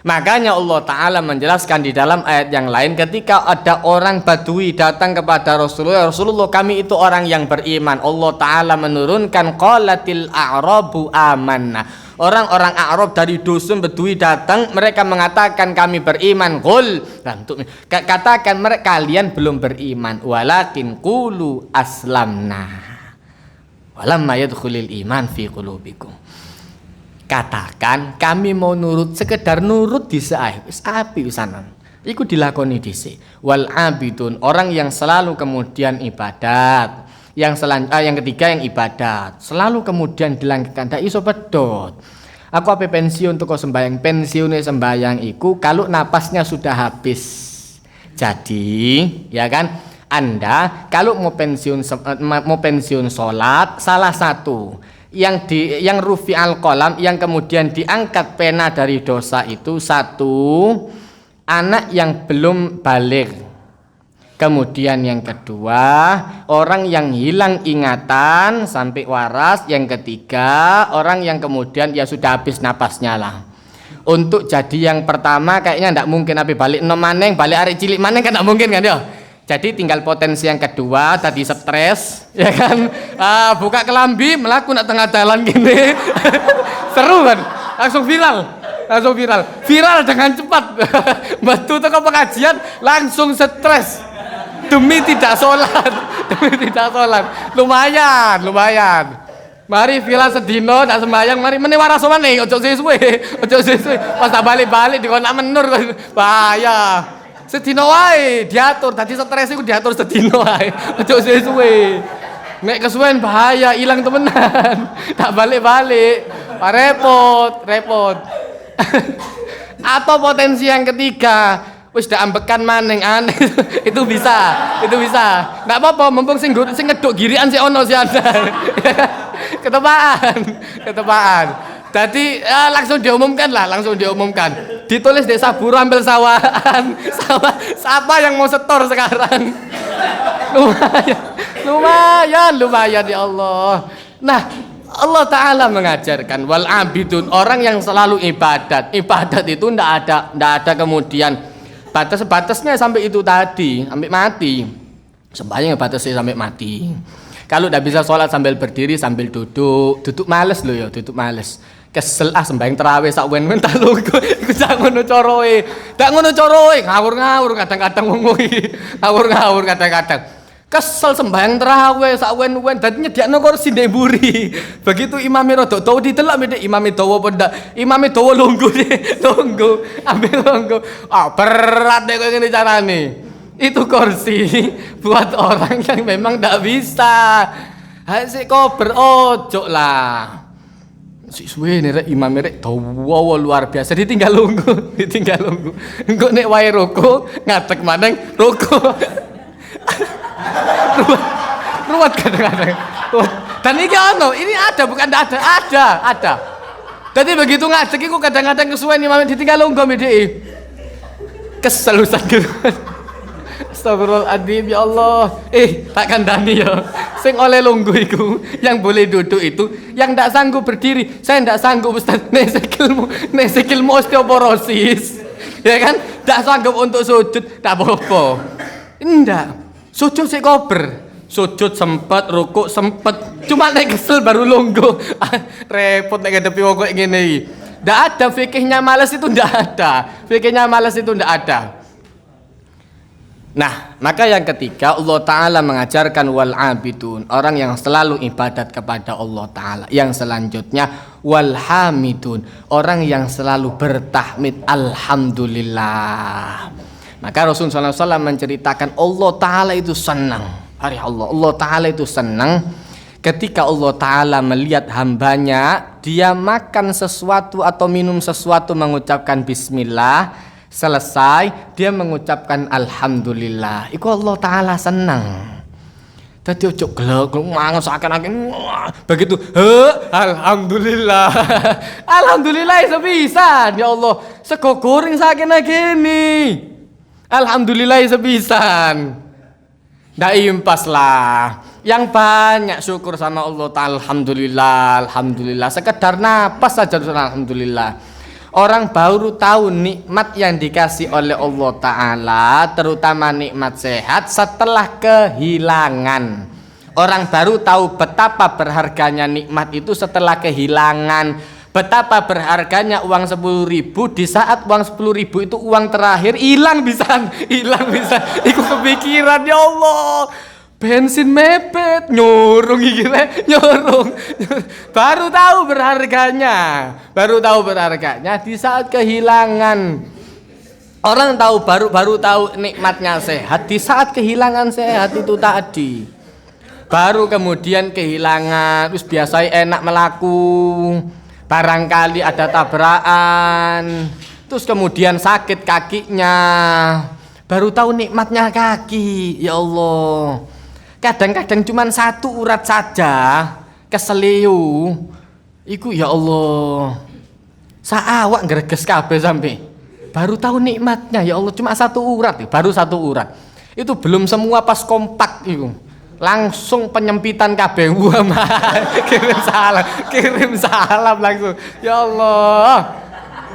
Makanya Allah Ta'ala menjelaskan di dalam ayat yang lain, ketika ada orang Badui datang kepada Rasulullah, Rasulullah kami itu orang yang beriman. Allah Ta'ala menurunkan qalatil a'rabu amanna. Orang-orang Arab dari dusun Badui datang, mereka mengatakan kami beriman. Qul, katakan mereka kalian belum beriman. Walakin qulu aslamna. Walamma yadkhulul iman fi qulubikum. Katakan kami mau nurut, sekedar nurut dhisik ae. Wis api pisanan. Iku dilakoni dhisik. Wal abidun, orang yang selalu kemudian ibadat. Yang ketiga yang ibadat, selalu kemudian dilanggengkan. Ndak iso pedot. Aku ape pensiun teko sembayang, pensiune sembayang iku kalau napasnya sudah habis. Jadi, ya kan? Anda kalau mau pensiun salat, salah satu yang rufi al-qalam, yang kemudian diangkat pena dari dosa itu, satu, anak yang belum baligh. Kemudian yang kedua, orang yang hilang ingatan sampai waras. Yang ketiga, orang yang kemudian ya sudah habis napasnya lah. Untuk jadi yang pertama kayaknya ndak mungkin, tapi balik nom maneng, balik arek cilik maneng kan ndak mungkin kan ya. Jadi tinggal potensi yang kedua, tadi stres, ya kan? Buka kelambi, melaku nak tengah jalan gini. Seru kan? Langsung viral dengan cepat. Betul tuh ke pengajian langsung stres. Demi tidak sholat. Lumayan. Mari viral sedino tak sembayang, mari meneh waras meneh, ojo sesuwe. Pas tak balik-balik dikon nak menur bahaya. Sedino wae diatur, tadi stres iku diatur sedino wae. Ojo sesuwe. Nek kesuwen bahaya, ilang temenan. Tak balik-balik. Repot. Atau potensi yang ketiga, wis dak ambekan maneng aneh. Itu bisa. Enggak apa-apa, mumpung sing ngeduk girian si ono si Anda. Ketepaan. Jadi langsung diumumkan. Ditulis desa Buru ambil sawahan. Siapa yang mau setor sekarang? Lumayan ya Allah. Nah, Allah Ta'ala mengajarkan wal abidun, orang yang selalu ibadat. Ibadat itu ndak ada kemudian batas-batasnya sampai itu tadi, sampai mati. Sembahyang batasnya sampai mati. Kalau ndak bisa sholat sambil berdiri, sambil duduk males loh ya, Kesel sembahyang tarawih sak wen-wen tak lugu. Iku sak ngono coroe. Ngawur-ngawur kadang-kadang wong iki. Ngawur kadang-kadang. Kesel sembahyang tarawih sak wen-wen dadi nyediakno kursi ndek mburi. Begitu imame rada dawa ditelok mene imame dawa apa ndak. Imame dawa lungguh. Ambil lungguh. Berat nek koyo ngene carane. Itu kursi buat orang yang memang ndak bisa. Sik kober ojo lah. Si suwe nek imam rek dawa luar biasa ditinggal lungguh. Engko nek wae roko ngadeg maneng roko. Ruwet kadang-kadang. Dan ini ada bukan ada. Jadi begitu ngadeg iku kadang-kadang kesuwen imam ditinggal lungguh medhek. Kesel Ustaz. Astagfirullahaladzim, ya Allah. Tak kandani ya. Sing oleh lungguh itu, yang boleh duduk itu, yang tidak sanggup berdiri. Saya tidak sanggup Ustaz. Nek sikilmu osteoporosis. Ya kan? Tidak sanggup untuk sujud, tak apa-apa. Enggak. Sujud sik kober. Sujud sempet, rukuk sempet. Cuma nek kesel baru lungguh. Repot nek ngadepi wong kok ngene iki. Tidak ada fikihnya malas itu, tidak ada. Fikihnya malas itu tidak ada. Nah, maka yang ketiga Allah Ta'ala mengajarkan wal abidun, orang yang selalu ibadat kepada Allah Ta'ala. Yang selanjutnya wal hamidun, orang yang selalu bertahmid alhamdulillah. Maka Rasulullah SAW menceritakan Allah Ta'ala itu senang. Allah Ta'ala itu senang ketika Allah Ta'ala melihat hambanya, dia makan sesuatu atau minum sesuatu mengucapkan bismillah, selesai dia mengucapkan alhamdulillah. Iku Allah Ta'ala senang. Tadi ojo glek mangan seakan-akan begitu. Alhamdulillah. Alhamdulillah sebisa. Ya Allah, sego goreng saking gini. Alhamdulillah sebisan. Ndak impas lah. Yang banyak syukur sama Allah Ta'ala. Alhamdulillah. Sekedar napas saja alhamdulillah. Orang baru tahu nikmat yang dikasih oleh Allah Ta'ala, terutama nikmat sehat setelah kehilangan. Orang baru tahu betapa berharganya nikmat itu setelah kehilangan. Betapa berharganya uang 10.000 di saat uang 10.000 itu uang terakhir hilang bisa. Iku kepikiran, ya Allah. Bensin mepet, nyorong. Baru tahu berharganya di saat kehilangan. Orang tahu baru tahu nikmatnya sehat di saat kehilangan sehat itu tadi. Baru kemudian kehilangan, terus biasanya enak melaku. Barangkali ada tabrakan, terus kemudian sakit kakinya. Baru tahu nikmatnya kaki, ya Allah. Kadang-kadang cuma satu urat saja keseliu. Iku ya Allah. Saawak greges kabeh sampai. Baru tahu nikmatnya, ya Allah, cuma satu urat, baru satu urat. Itu belum semua pas kompak itu. Langsung penyempitan kabeh. Wah, kirim salam langsung. Ya Allah.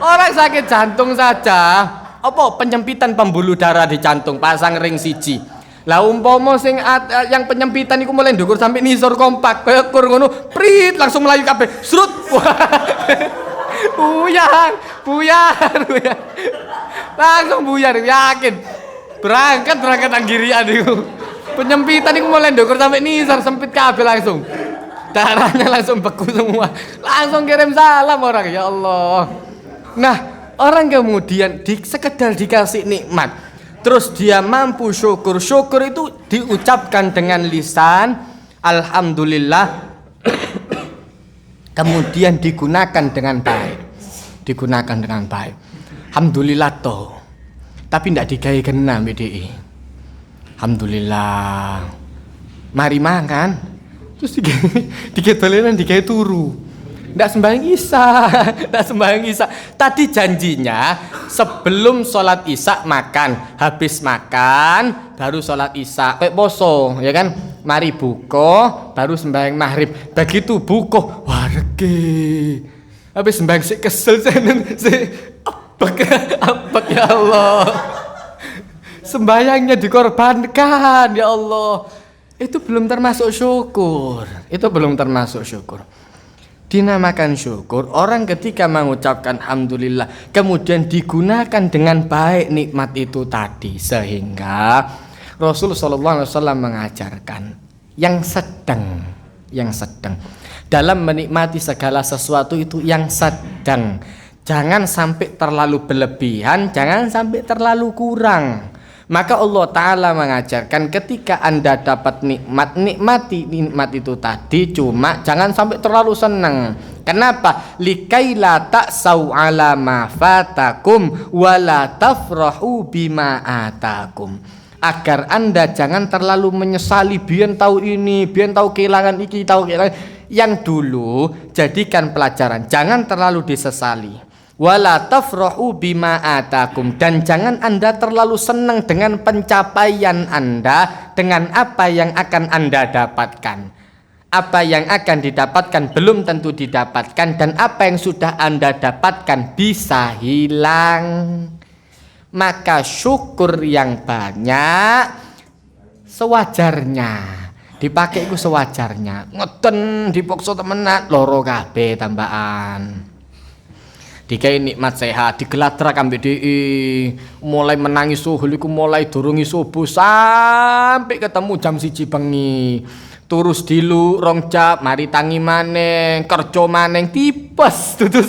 Orang sakit jantung saja, apa penyempitan pembuluh darah di jantung, pasang ring siji. Lah umpama sing yang penyempitan iku mulai ndukur sampai nisor kompak, kaya kur ngono, prit langsung melayu kabeh. Srut. Buyar. Langsung buyar, yakin. Berangkat anggirian iku. Penyempitan iku mulai ndukur sampai nisor, sempit kabeh langsung. Darahnya langsung beku semua. Langsung kirim salam orang, ya Allah. Nah, orang kemudian sekedar dikasih nikmat, terus dia mampu syukur. Syukur itu diucapkan dengan lisan alhamdulillah. Kemudian digunakan dengan baik. Alhamdulillah toh. Tapi ndak digawe kena BDI. Alhamdulillah. Mari makan. Terus diketolenan digawe turu. Ndak sembahyang Isya. Tadi janjinya sebelum sholat Isya makan, habis makan baru sholat Isya. Kayak poso, ya kan? Mari buka, baru sembahyang maghrib. Begitu buka, warge. Habis sembahyang sik kesel apek ya Allah. Sembahyangnya dikorbankan, ya Allah. Itu belum termasuk syukur. Dinamakan syukur orang ketika mengucapkan alhamdulillah kemudian digunakan dengan baik nikmat itu tadi, sehingga Rasul sallallahu alaihi wasallam mengajarkan yang sedang dalam menikmati segala sesuatu itu yang sedang. Jangan sampai terlalu berlebihan, jangan sampai terlalu kurang. Maka Allah Ta'ala mengajarkan ketika Anda dapat nikmat, nikmati nikmat itu tadi, cuma jangan sampai terlalu senang. Kenapa? Likaila ta'sau ala ma fatakum wala tafrahu bima atakum. Agar Anda jangan terlalu menyesali biyen tahu ini, biyen tahu kehilangan iki, tahu kehilangan. Yang dulu jadikan pelajaran, jangan terlalu disesali. Wala tafrahu bima atakum, dan jangan Anda terlalu senang dengan pencapaian Anda, dengan apa yang akan Anda dapatkan. Apa yang akan didapatkan belum tentu didapatkan, dan apa yang sudah Anda dapatkan bisa hilang. Maka syukur yang banyak sewajarnya, dipakai itu sewajarnya. Ngoten dipaksa temenan loro kabeh tambahan. Dikai nikmat sehat, digeladrak ambek DI, mulai menangis suhul iku mulai durungi subuh sampai ketemu jam 1 bengi. Terus dilu rong jam, mari tangi maneng, kerja maneng, tipes dudu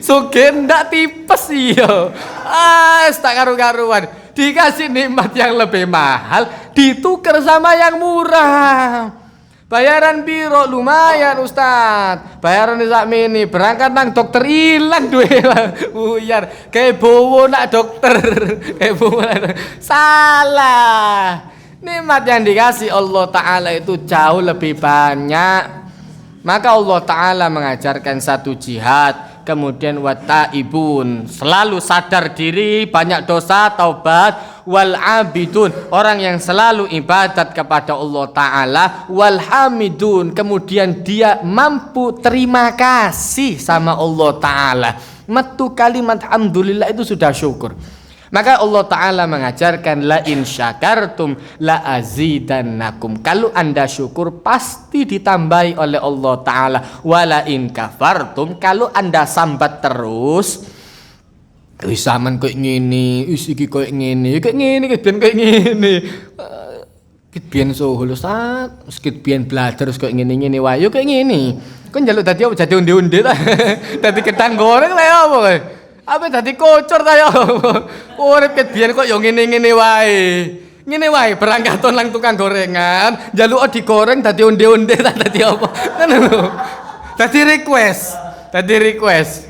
soge ndak tipes iya. Tak karu-karuan. Dikasih nikmat yang lebih mahal, ditukar sama yang murah. Bayaran biro lumayan Ustad. Bayaran sakmene berangkat nang dokter ilang duwe buyar. Kayak bowo nak dokter. Kayak bowo salah. Nikmat yang dikasih Allah Ta'ala itu jauh lebih banyak. Maka Allah Ta'ala mengajarkan satu jihad. Kemudian wataibun, selalu sadar diri, banyak dosa, taubat. Wal abidun, orang yang selalu ibadat kepada Allah Ta'ala. Wal hamidun, kemudian dia mampu terima kasih sama Allah Ta'ala. Metu kalimat alhamdulillah itu sudah syukur. Maka Allah Ta'ala mengajarkan la in syakartum la azidannakum. Kalau Anda syukur pasti ditambahi oleh Allah Ta'ala. Wala in kafartum, kalau Anda sambat terus, wis sampean koyo ngene, wis iki koyo ngene, koyo ngene, koyo ngene. Kit biyen sohul Ustaz, kit biyen belajar koyo ngene-ngene wae, yo koyo ngene. Kon njaluk dadi apa? Dadi onde-onde ta. Dadi ketang goreng lha apa kowe? Apa dadi kocor ta yo? Urip ket biyen kok yo ngene-ngene wae. Ngene wae berangkaton lang tukang gorengan, njaluk digoreng dadi onde-onde ta dadi apa? Ngono lho. Dadi request.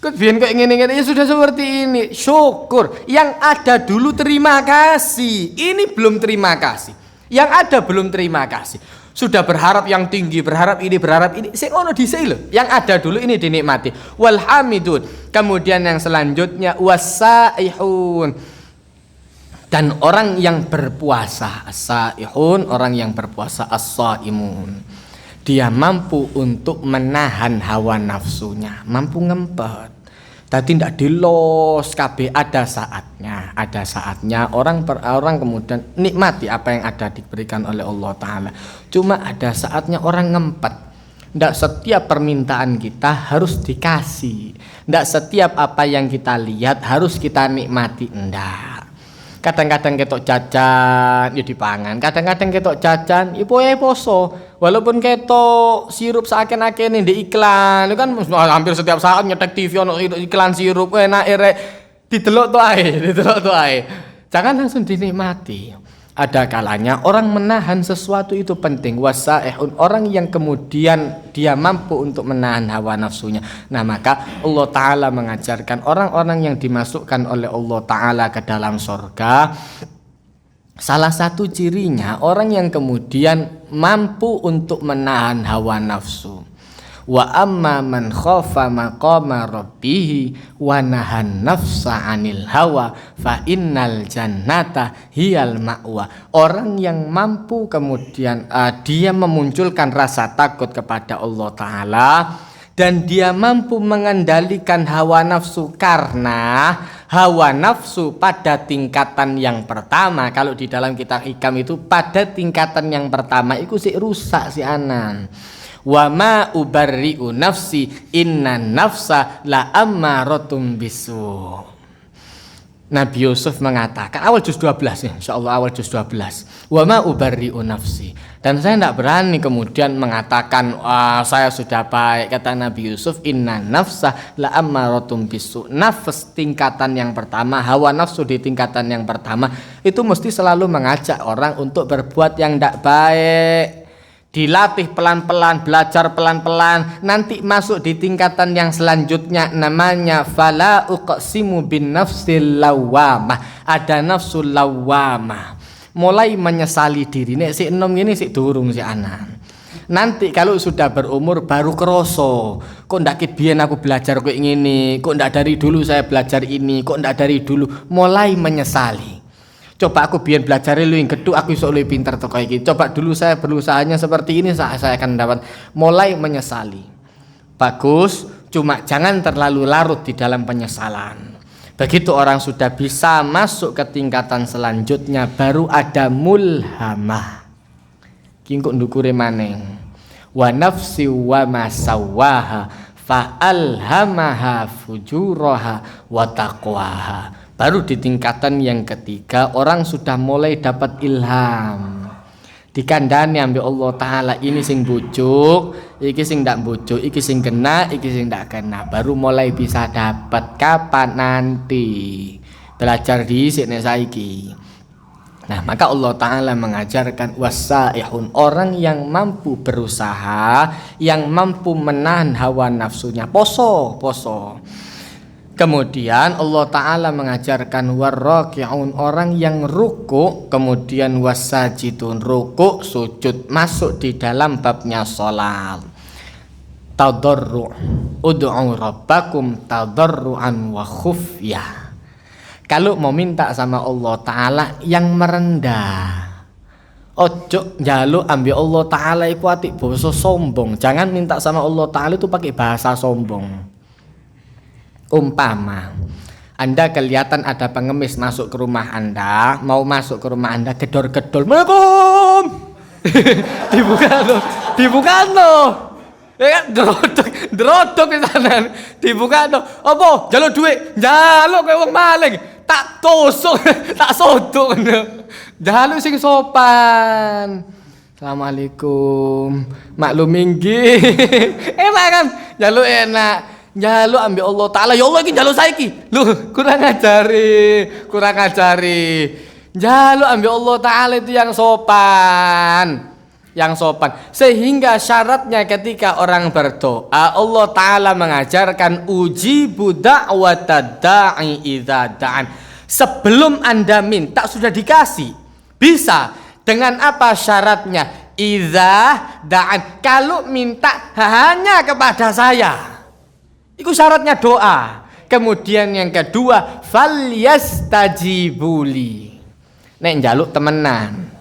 Kok biyen kok ngene-ngene ya sudah seperti ini. Syukur. Yang ada dulu terima kasih. Ini belum terima kasih. Yang ada belum terima kasih. Sudah berharap yang tinggi, berharap ini. Sing ono dhisik lho. Yang ada dulu ini dinikmati. Wal hamidun. Kemudian yang selanjutnya wasaihun. Dan orang yang berpuasa, as-saihun, orang yang berpuasa, as-saimun. Dia mampu untuk menahan hawa nafsunya, mampu ngempet. Tadi tidak dilos kabeh, ada saatnya orang kemudian nikmati apa yang ada diberikan oleh Allah Ta'ala. Cuma ada saatnya orang ngempet. Tidak setiap permintaan kita harus dikasih. Tidak setiap apa yang kita lihat harus kita nikmati. Tidak. Kadang-kadang ketok jajan ya dipangan, kadang-kadang ketok jajan ya poso. Walaupun ketok sirup seaken-aken di iklan, itu kan hampir setiap saat nyetek TV ono iklan sirup, enak erek didelok to ae. Jangan langsung dinikmati. Ada kalanya orang menahan sesuatu itu penting. Wasaihun, orang yang kemudian dia mampu untuk menahan hawa nafsunya. Nah, maka Allah Ta'ala mengajarkan orang-orang yang dimasukkan oleh Allah Ta'ala ke dalam surga, salah satu cirinya orang yang kemudian mampu untuk menahan hawa nafsu. Wa amma man khafa maqama rabbih wa nahan nafsa 'anil hawa fa innal jannata hiyal ma'wa. Orang yang mampu kemudian dia memunculkan rasa takut kepada Allah Ta'ala dan dia mampu mengendalikan hawa nafsu, karena hawa nafsu pada tingkatan yang pertama, kalau di dalam kitab Hikam itu pada tingkatan yang pertama itu sih rusak si anan. Wa ma ubarri'u nafsi inna nafsa la ammaratun bisu. Nabi Yusuf mengatakan, awal juz 12 ya, insyaallah awal juz 12. Wa ma ubarri'u nafsi. Dan saya tidak berani kemudian mengatakan saya sudah baik. Kata Nabi Yusuf, inna nafsa la ammaratun bisu. Nafs tingkatan yang pertama, hawa nafsu di tingkatan yang pertama itu mesti selalu mengajak orang untuk berbuat yang tidak baik. Dilatih pelan-pelan, belajar pelan-pelan, nanti masuk di tingkatan yang selanjutnya, namanya fala uqsimu bin nafsil lawamah. Ada nafsul lawamah, mulai menyesali diri. Nek si enom ini si durung si anak. Nanti kalau sudah berumur baru keroso, kok ndak biyen aku belajar kayak gini, kok ndak dari dulu saya belajar ini, kok ndak dari dulu, mulai menyesali. Coba aku biar belajar lu yang kedua, aku iso lebih pintar tuh kayak gitu. Coba dulu saya berusahanya seperti ini, saya akan dapat. Mulai menyesali. Bagus, cuma jangan terlalu larut di dalam penyesalan. Begitu orang sudah bisa masuk ke tingkatan selanjutnya, baru ada mulhamah. Kingkuk ndukure maneng. Wa nafsi wa masawaha fa alhamaha fujuraha wa taqwaha. Baru di tingkatan yang ketiga orang sudah mulai dapat ilham. Dikandani ambil Allah Ta'ala, ini sing bujuk, iki sing ndak bujuk, iki sing kena, iki sing ndak kena. Baru mulai bisa dapat. Kapan nanti? Belajar di sini saiki. Nah, maka Allah Ta'ala mengajarkan wasaihun, orang yang mampu berusaha, yang mampu menahan hawa nafsunya. Poso. Kemudian Allah Ta'ala mengajarkan warraki'un, orang yang ruku. Kemudian wasajidun, ruku, sujud, masuk di dalam babnya sholat. Tadarru' ud'u rabbakum tadarru'an wa khufyah. Kalau mau minta sama Allah Ta'ala yang merendah, ojo njaluk ambil Allah Ta'ala iku atik basa sombong. Jangan minta sama Allah Ta'ala itu pakai bahasa sombong. Umpama Anda kelihatan ada pengemis masuk ke rumah Anda, mau masuk ke rumah Anda, gedor-gedor, Assalamualaikum. dibuka loh. Ya kan drodok di sana. Dibuka loh. Apa? Jaluk duit, jaluk kowe wong maling. Tak tusuk, tak sodok. Jaluk sing sopan. Assalamualaikum. Maklum inggih. Enak kan? Jaluk enak. Jaluk ambil Allah Ta'ala, ya Allah ini jaluk saiki. Loh, kurang ajari. Jaluk ambil Allah Ta'ala itu yang sopan. Sehingga syaratnya ketika orang berdoa, Allah Ta'ala mengajarkan ujibu da'watad da'i idza da'an. Sebelum Anda minta sudah dikasih. Bisa. Dengan apa syaratnya? Idza da'an. Kalau minta hanya kepada saya. Itu syaratnya doa. Kemudian yang kedua, falyastajibuli. Nek njaluk temenan.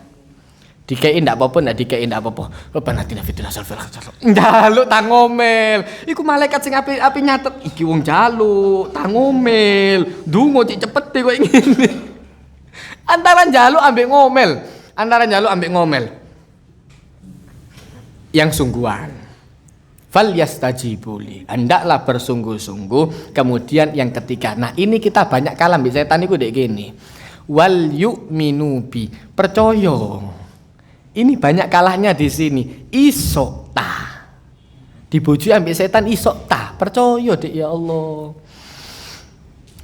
Dikei ndak apa-apa, ndak dikei ndak apa-apa. Rabbana atina fid dunya hasanah. Njaluk tang ngomel. Iku malaikat sing api nyatet. Iki wong njaluk tang ngomel. Ndonga cek cepet koyo ngene. Antara njaluk ambek ngomel. Yang sungguhan. Falyastajibuli, hendaklah bersungguh-sungguh. Kemudian yang ketiga, nah ini kita banyak kalah mbek setan iku dek gini. Wal yu'minu bi, percaya. Ini banyak kalahnya di sini. Isok ta. Dibujui ambek setan isok ta, percaya dek ya Allah.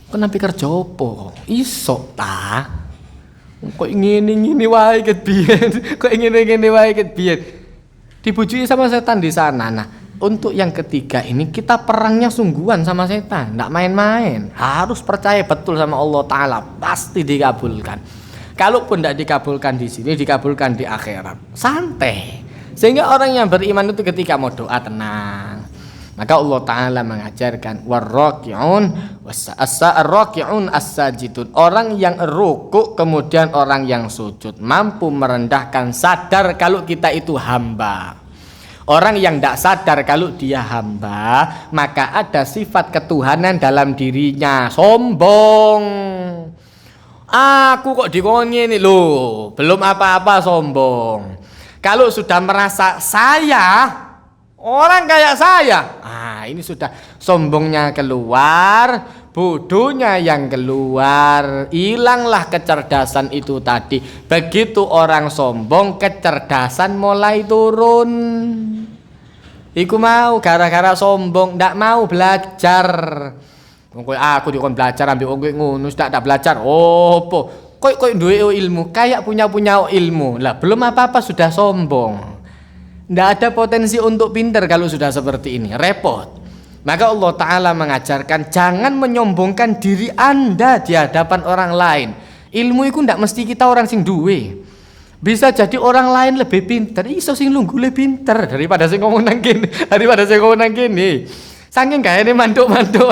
Kenapa kerja apa? Isok ta. Kok ngene wae ket biyen. Dibujui sama setan di sana. Nah, untuk yang ketiga ini kita perangnya sungguhan sama setan, enggak main-main. Harus percaya betul sama Allah Ta'ala, pasti dikabulkan. Kalaupun tidak dikabulkan di sini, dikabulkan di akhirat. Santai. Sehingga orang yang beriman itu ketika mau doa tenang. Maka Allah Ta'ala mengajarkan warraki'un as-raki'un as-sajidun, orang yang ruku kemudian orang yang sujud, mampu merendahkan, sadar kalau kita itu hamba. Orang yang tidak sadar kalau dia hamba, maka ada sifat ketuhanan dalam dirinya, sombong. Aku kok dikoni ini loh, belum apa-apa sombong. Kalau sudah merasa saya, orang kayak saya, ini sudah sombongnya keluar, bodohnya yang keluar, hilanglah kecerdasan itu tadi. Begitu orang sombong, kecerdasan mulai turun. Iku mau gara-gara sombong, ndak mau belajar. Aku dikon belajar ambil wong ngono, ndak belajar. Opo? Kok duwe ilmu, kayak punya ilmu. Lah belum apa-apa sudah sombong. Ndak ada potensi untuk pintar kalau sudah seperti ini, repot. Maka Allah Ta'ala mengajarkan jangan menyombongkan diri Anda di hadapan orang lain. Ilmu itu ndak mesti kita orang sing duwe. Bisa jadi orang lain lebih pintar, iso sing lungguh lebih pintar daripada sing ngomong nang kene, Saking gayane mantuk-mantuk,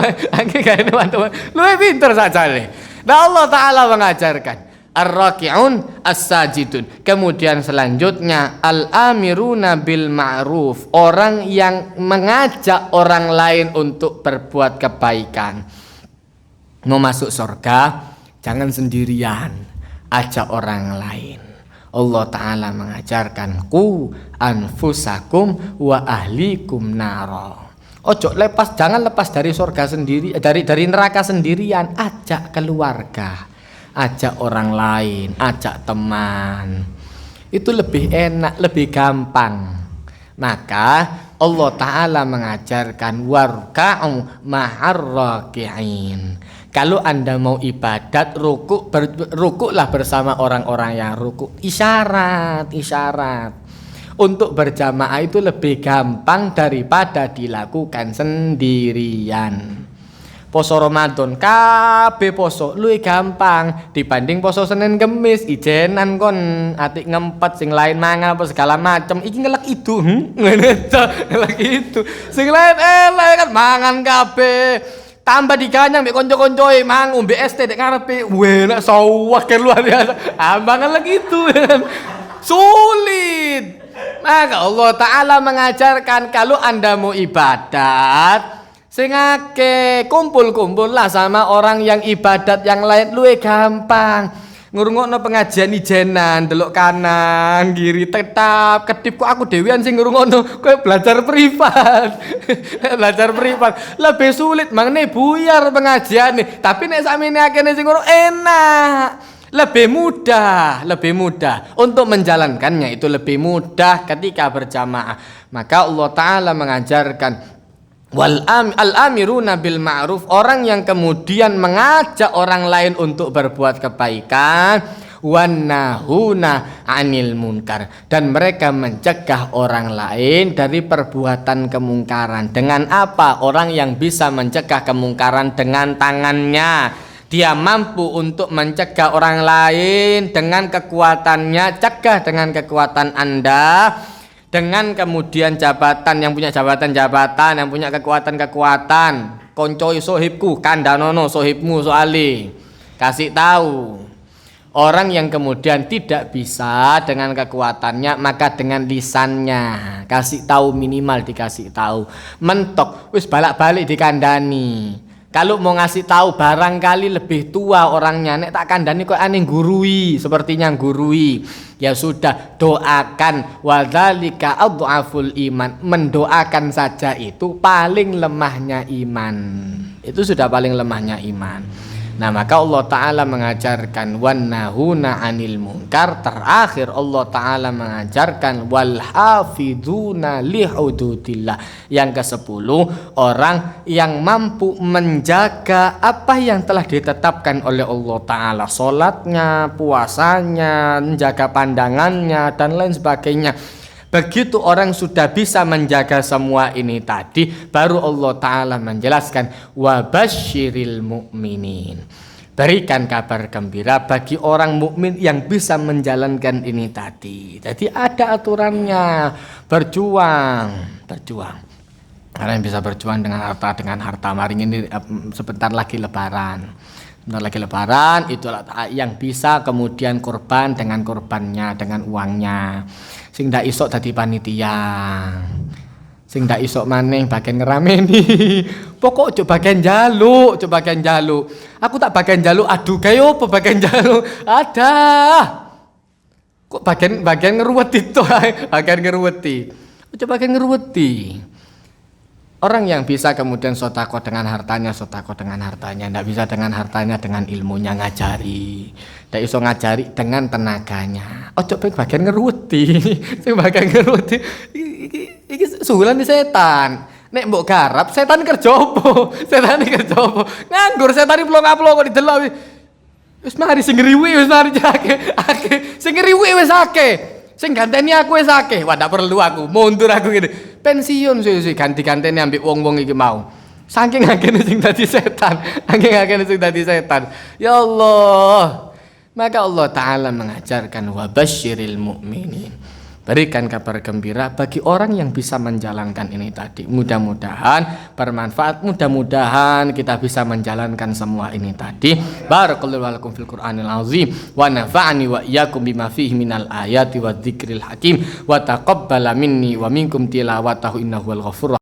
luwih pintar sajane. Nah Allah Ta'ala mengajarkan ar-raki'un as-sajidun. Kemudian selanjutnya al-amiruna bil ma'ruf, orang yang mengajak orang lain untuk berbuat kebaikan. Mau masuk surga jangan sendirian, ajak orang lain. Allah Ta'ala mengajarkan ku anfusakum wa ahlikum naro. Jangan lepas dari surga sendiri, dari neraka sendirian, ajak keluarga, ajak orang lain, ajak teman. Itu lebih enak, lebih gampang. Maka Allah Ta'ala mengajarkan warka'u ma'ar raki'in. Kalau Anda mau ibadat, rukuklah bersama orang-orang yang rukuk. Isyarat. Untuk berjamaah itu lebih gampang daripada dilakukan sendirian. Poso Ramadan kabeh poso luwih gampang dibanding poso Senin Kemis. Ijenan kon atik ngempet, sing lain mangan apa segala macam. Iki ngelek itu, ngelek itu. Sing lain elek kan mangan kabeh. Tambah diganyang mbek kanca-kancoe mang ombe es teh dek ngarepe. Enak sawah ke luar biasa. Mangan lagi itu. Sulit. Maka Allah Ta'ala mengajarkan kalau Anda mau ibadat, sing akeh kumpul-kumpullah sama orang yang ibadat yang lain luwih gampang. Ngurungokno pengajian ijenan, delok kanan, kiri, tetap kedip kok aku dewean sing ngurungokno, kowe belajar privat. Belajar privat lebih sulit, mangane buyar pengajiane. Tapi nek sakmene akene sing ngono enak. Lebih mudah untuk menjalankannya, itu lebih mudah ketika berjamaah. Maka Allah Ta'ala mengajarkan al-amiruna bil ma'ruf, orang yang kemudian mengajak orang lain untuk berbuat kebaikan, wan nahuna 'anil munkar, dan mereka mencegah orang lain dari perbuatan kemungkaran. Dengan apa? Orang yang bisa mencegah kemungkaran dengan tangannya. Dia mampu untuk mencegah orang lain dengan kekuatannya. Cegah dengan kekuatan Anda. Dengan kemudian jabatan, yang punya jabatan-jabatan, yang punya kekuatan-kekuatan. Koncoi sohibku, kandanono sohibmu soali. Kasih tahu. Orang yang kemudian tidak bisa dengan kekuatannya, maka dengan lisannya. Kasih tahu, minimal dikasih tahu. Mentok, wis balak-balik dikandani. Kalau mau ngasih tahu barangkali lebih tua orangnya, nek tak kandani kok aneh gurui, sepertinya gurui. Ya sudah, doakan. Wadzalika adhaful iman. Mendoakan saja itu paling lemahnya iman. Itu sudah paling lemahnya iman. Nah, maka Allah Ta'ala mengajarkan wan nahuna 'anil munkar. Terakhir Allah Ta'ala mengajarkan wal hafiduna li hududillah. Yang ke-10, orang yang mampu menjaga apa yang telah ditetapkan oleh Allah Ta'ala. Salatnya, puasanya, menjaga pandangannya, dan lain sebagainya. Begitu orang sudah bisa menjaga semua ini tadi, baru Allah Ta'ala menjelaskan wabasyiril mu'minin. Berikan kabar gembira bagi orang mukmin yang bisa menjalankan ini tadi. Jadi ada aturannya, berjuang. Karena yang bisa berjuang dengan harta. Mari ini sebentar lagi lebaran. Itulah yang bisa kemudian korban dengan korbannya, dengan uangnya. Sing ndak iso dadi panitia, sing ndak iso maneh bagian ngerameni. Pokok coba bagian jaluk. Aku tak bagian jaluk, aduh gawe opo bagian jaluk? Ada. Kok bagian ngeruweti to, bagian ngeruweti. Coba bagian ngeruweti. Orang yang bisa kemudian sodako dengan hartanya, tidak bisa dengan hartanya, dengan ilmunya ngajari, tidak iso ngajari dengan tenaganya. Ojo bagian ngeruti, sing bagian ngeruti, iki suhulan di setan. Nek mbok garap, setan kerja opo? Setan kerja opo? Nganggur setan plong-plong kok didelok. Wis mari sing ngriwi, wis mari akeh. Sing ngriwi wis akeh. Sing ganteni aku wis akeh. Wah, ndak perlu aku, mundur aku ngene. Pensiun sih ganti-gantene ambek wong-wong iki mau. Saking akeh sing dadi setan, Ya Allah. Maka Allah Ta'ala mengajarkan wabasyiril mu'minin. Berikan kabar gembira bagi orang yang bisa menjalankan ini tadi. Mudah-mudahan bermanfaat, mudah-mudahan kita bisa menjalankan semua ini tadi. Barakallahu lakum fil Qur'anil azim wa nafa'ani wa iyyakum bima fihi minal ayati wa dzikril hakim wa taqabbala minni wa minkum tilawatahu innahu wal ghafur